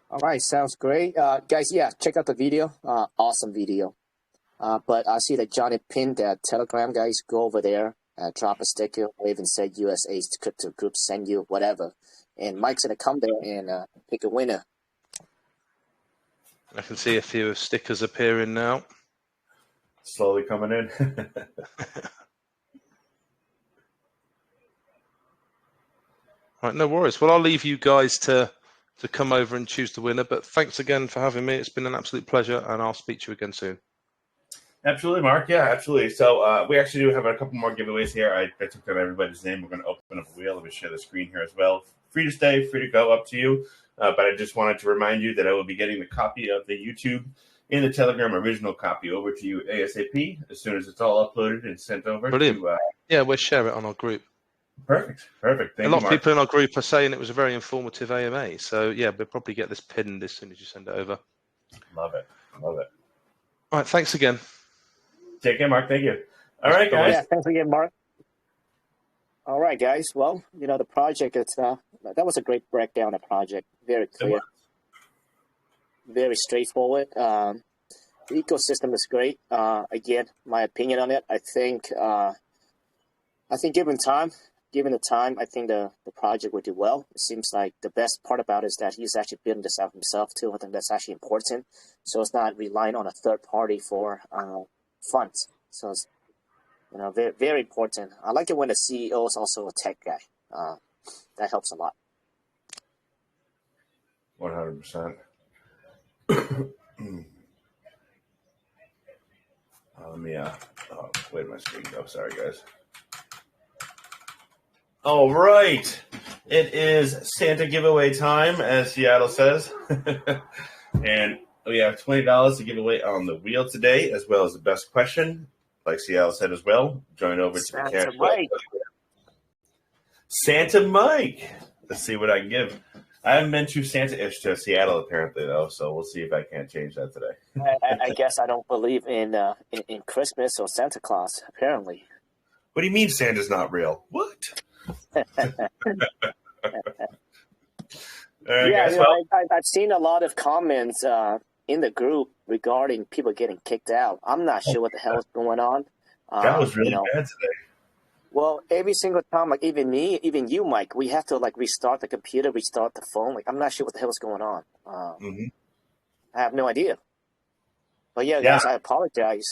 All right, sounds great. Guys, yeah, check out the video. Awesome video. But I see that Johnny pinned that Telegram, guys. Go over there, drop a sticker, or even say USA Crypto Group send you whatever. And Mike's going to come there and pick a winner. I can see a few stickers appearing now. slowly coming in. Right, no worries. Well, I'll leave you guys to come over and choose the winner. But thanks again for having me. It's been an absolute pleasure, and I'll speak to you again soon. Absolutely, Mark. Yeah, absolutely. So we actually do have a couple more giveaways here. I took down everybody's name. We're going to open up a wheel. Let me share the screen here as well. Free to stay, free to go, up to you. But I just wanted to remind you that I will be getting the copy of the YouTube and the Telegram original copy over to you ASAP as soon as it's all uploaded and sent over. Brilliant. To, yeah, we'll share it on our group. Perfect. Thank you, a lot Mark. of people in our group are saying it was a very informative AMA. So, yeah, we'll probably get this pinned as soon as you send it over. Love it. All right, thanks again. Take care, Mark. Thank you. All right, guys. Yeah, thanks again, Mark. All right, guys. Well, the project, that was a great breakdown of the project. Very clear. Very straightforward. The ecosystem is great. Again, my opinion on it, I think given the time, I think the project would do well. It seems like the best part about it is that he's actually building this out himself too. I think that's actually important. So it's not relying on a third party for funds. So it's very, very important. I like it when the CEO is also a tech guy. That helps a lot. 100%. Where did my screen go? Sorry, guys. All right. It is Santa giveaway time, as Seattle says. And we have $20 to give away on the wheel today, as well as the best question, like Seattle said as well. Join over to the cash. Santa Mike. Let's see what I can give. I haven't been too Santa-ish to Seattle, apparently, though, so we'll see if I can't change that today. I guess I don't believe in Christmas or Santa Claus, apparently. What do you mean Santa's not real? What? I've seen a lot of comments in the group regarding people getting kicked out. I'm not sure what the hell is going on. That was really bad today. Well, every single time, like even me, even you, Mike, we have to like restart the computer, restart the phone. Like I'm not sure what the hell is going on. I have no idea. But yeah, guys, I apologize.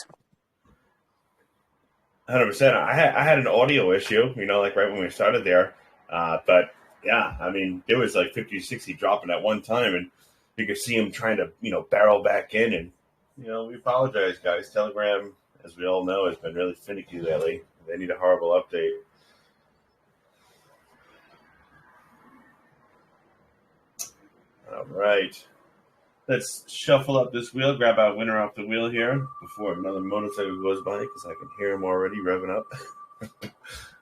100%. I had an audio issue, like right when we started there. But yeah, I mean, there was like 50, 60 dropping at one time, and you could see them trying to, barrel back in. And, we apologize, guys. Telegram, as we all know, has been really finicky lately. They need a horrible update. All right. Let's shuffle up this wheel, grab our winner off the wheel here before another motorcycle goes by, because I can hear him already revving up.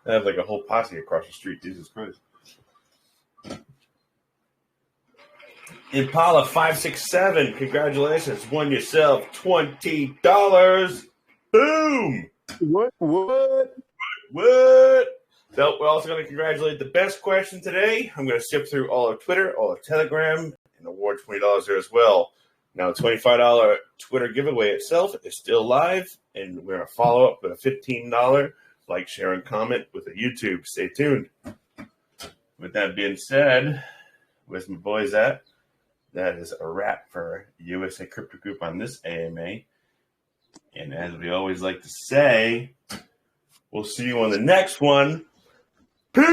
I have like a whole posse across the street. Jesus Christ. Impala 567, congratulations. Won yourself $20. Boom. What? So we're also going to congratulate the best question today. I'm going to skip through all of Twitter, all of Telegram, and award $20 there as well. Now, the $25 Twitter giveaway itself is still live, and we're going to follow up with a $15 like, share, and comment with a YouTube. Stay tuned. With that being said, where's my boys at? That is a wrap for USA Crypto Group on this AMA. And as we always like to say, we'll see you on the next one. Peace!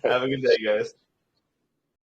Have a good day, guys.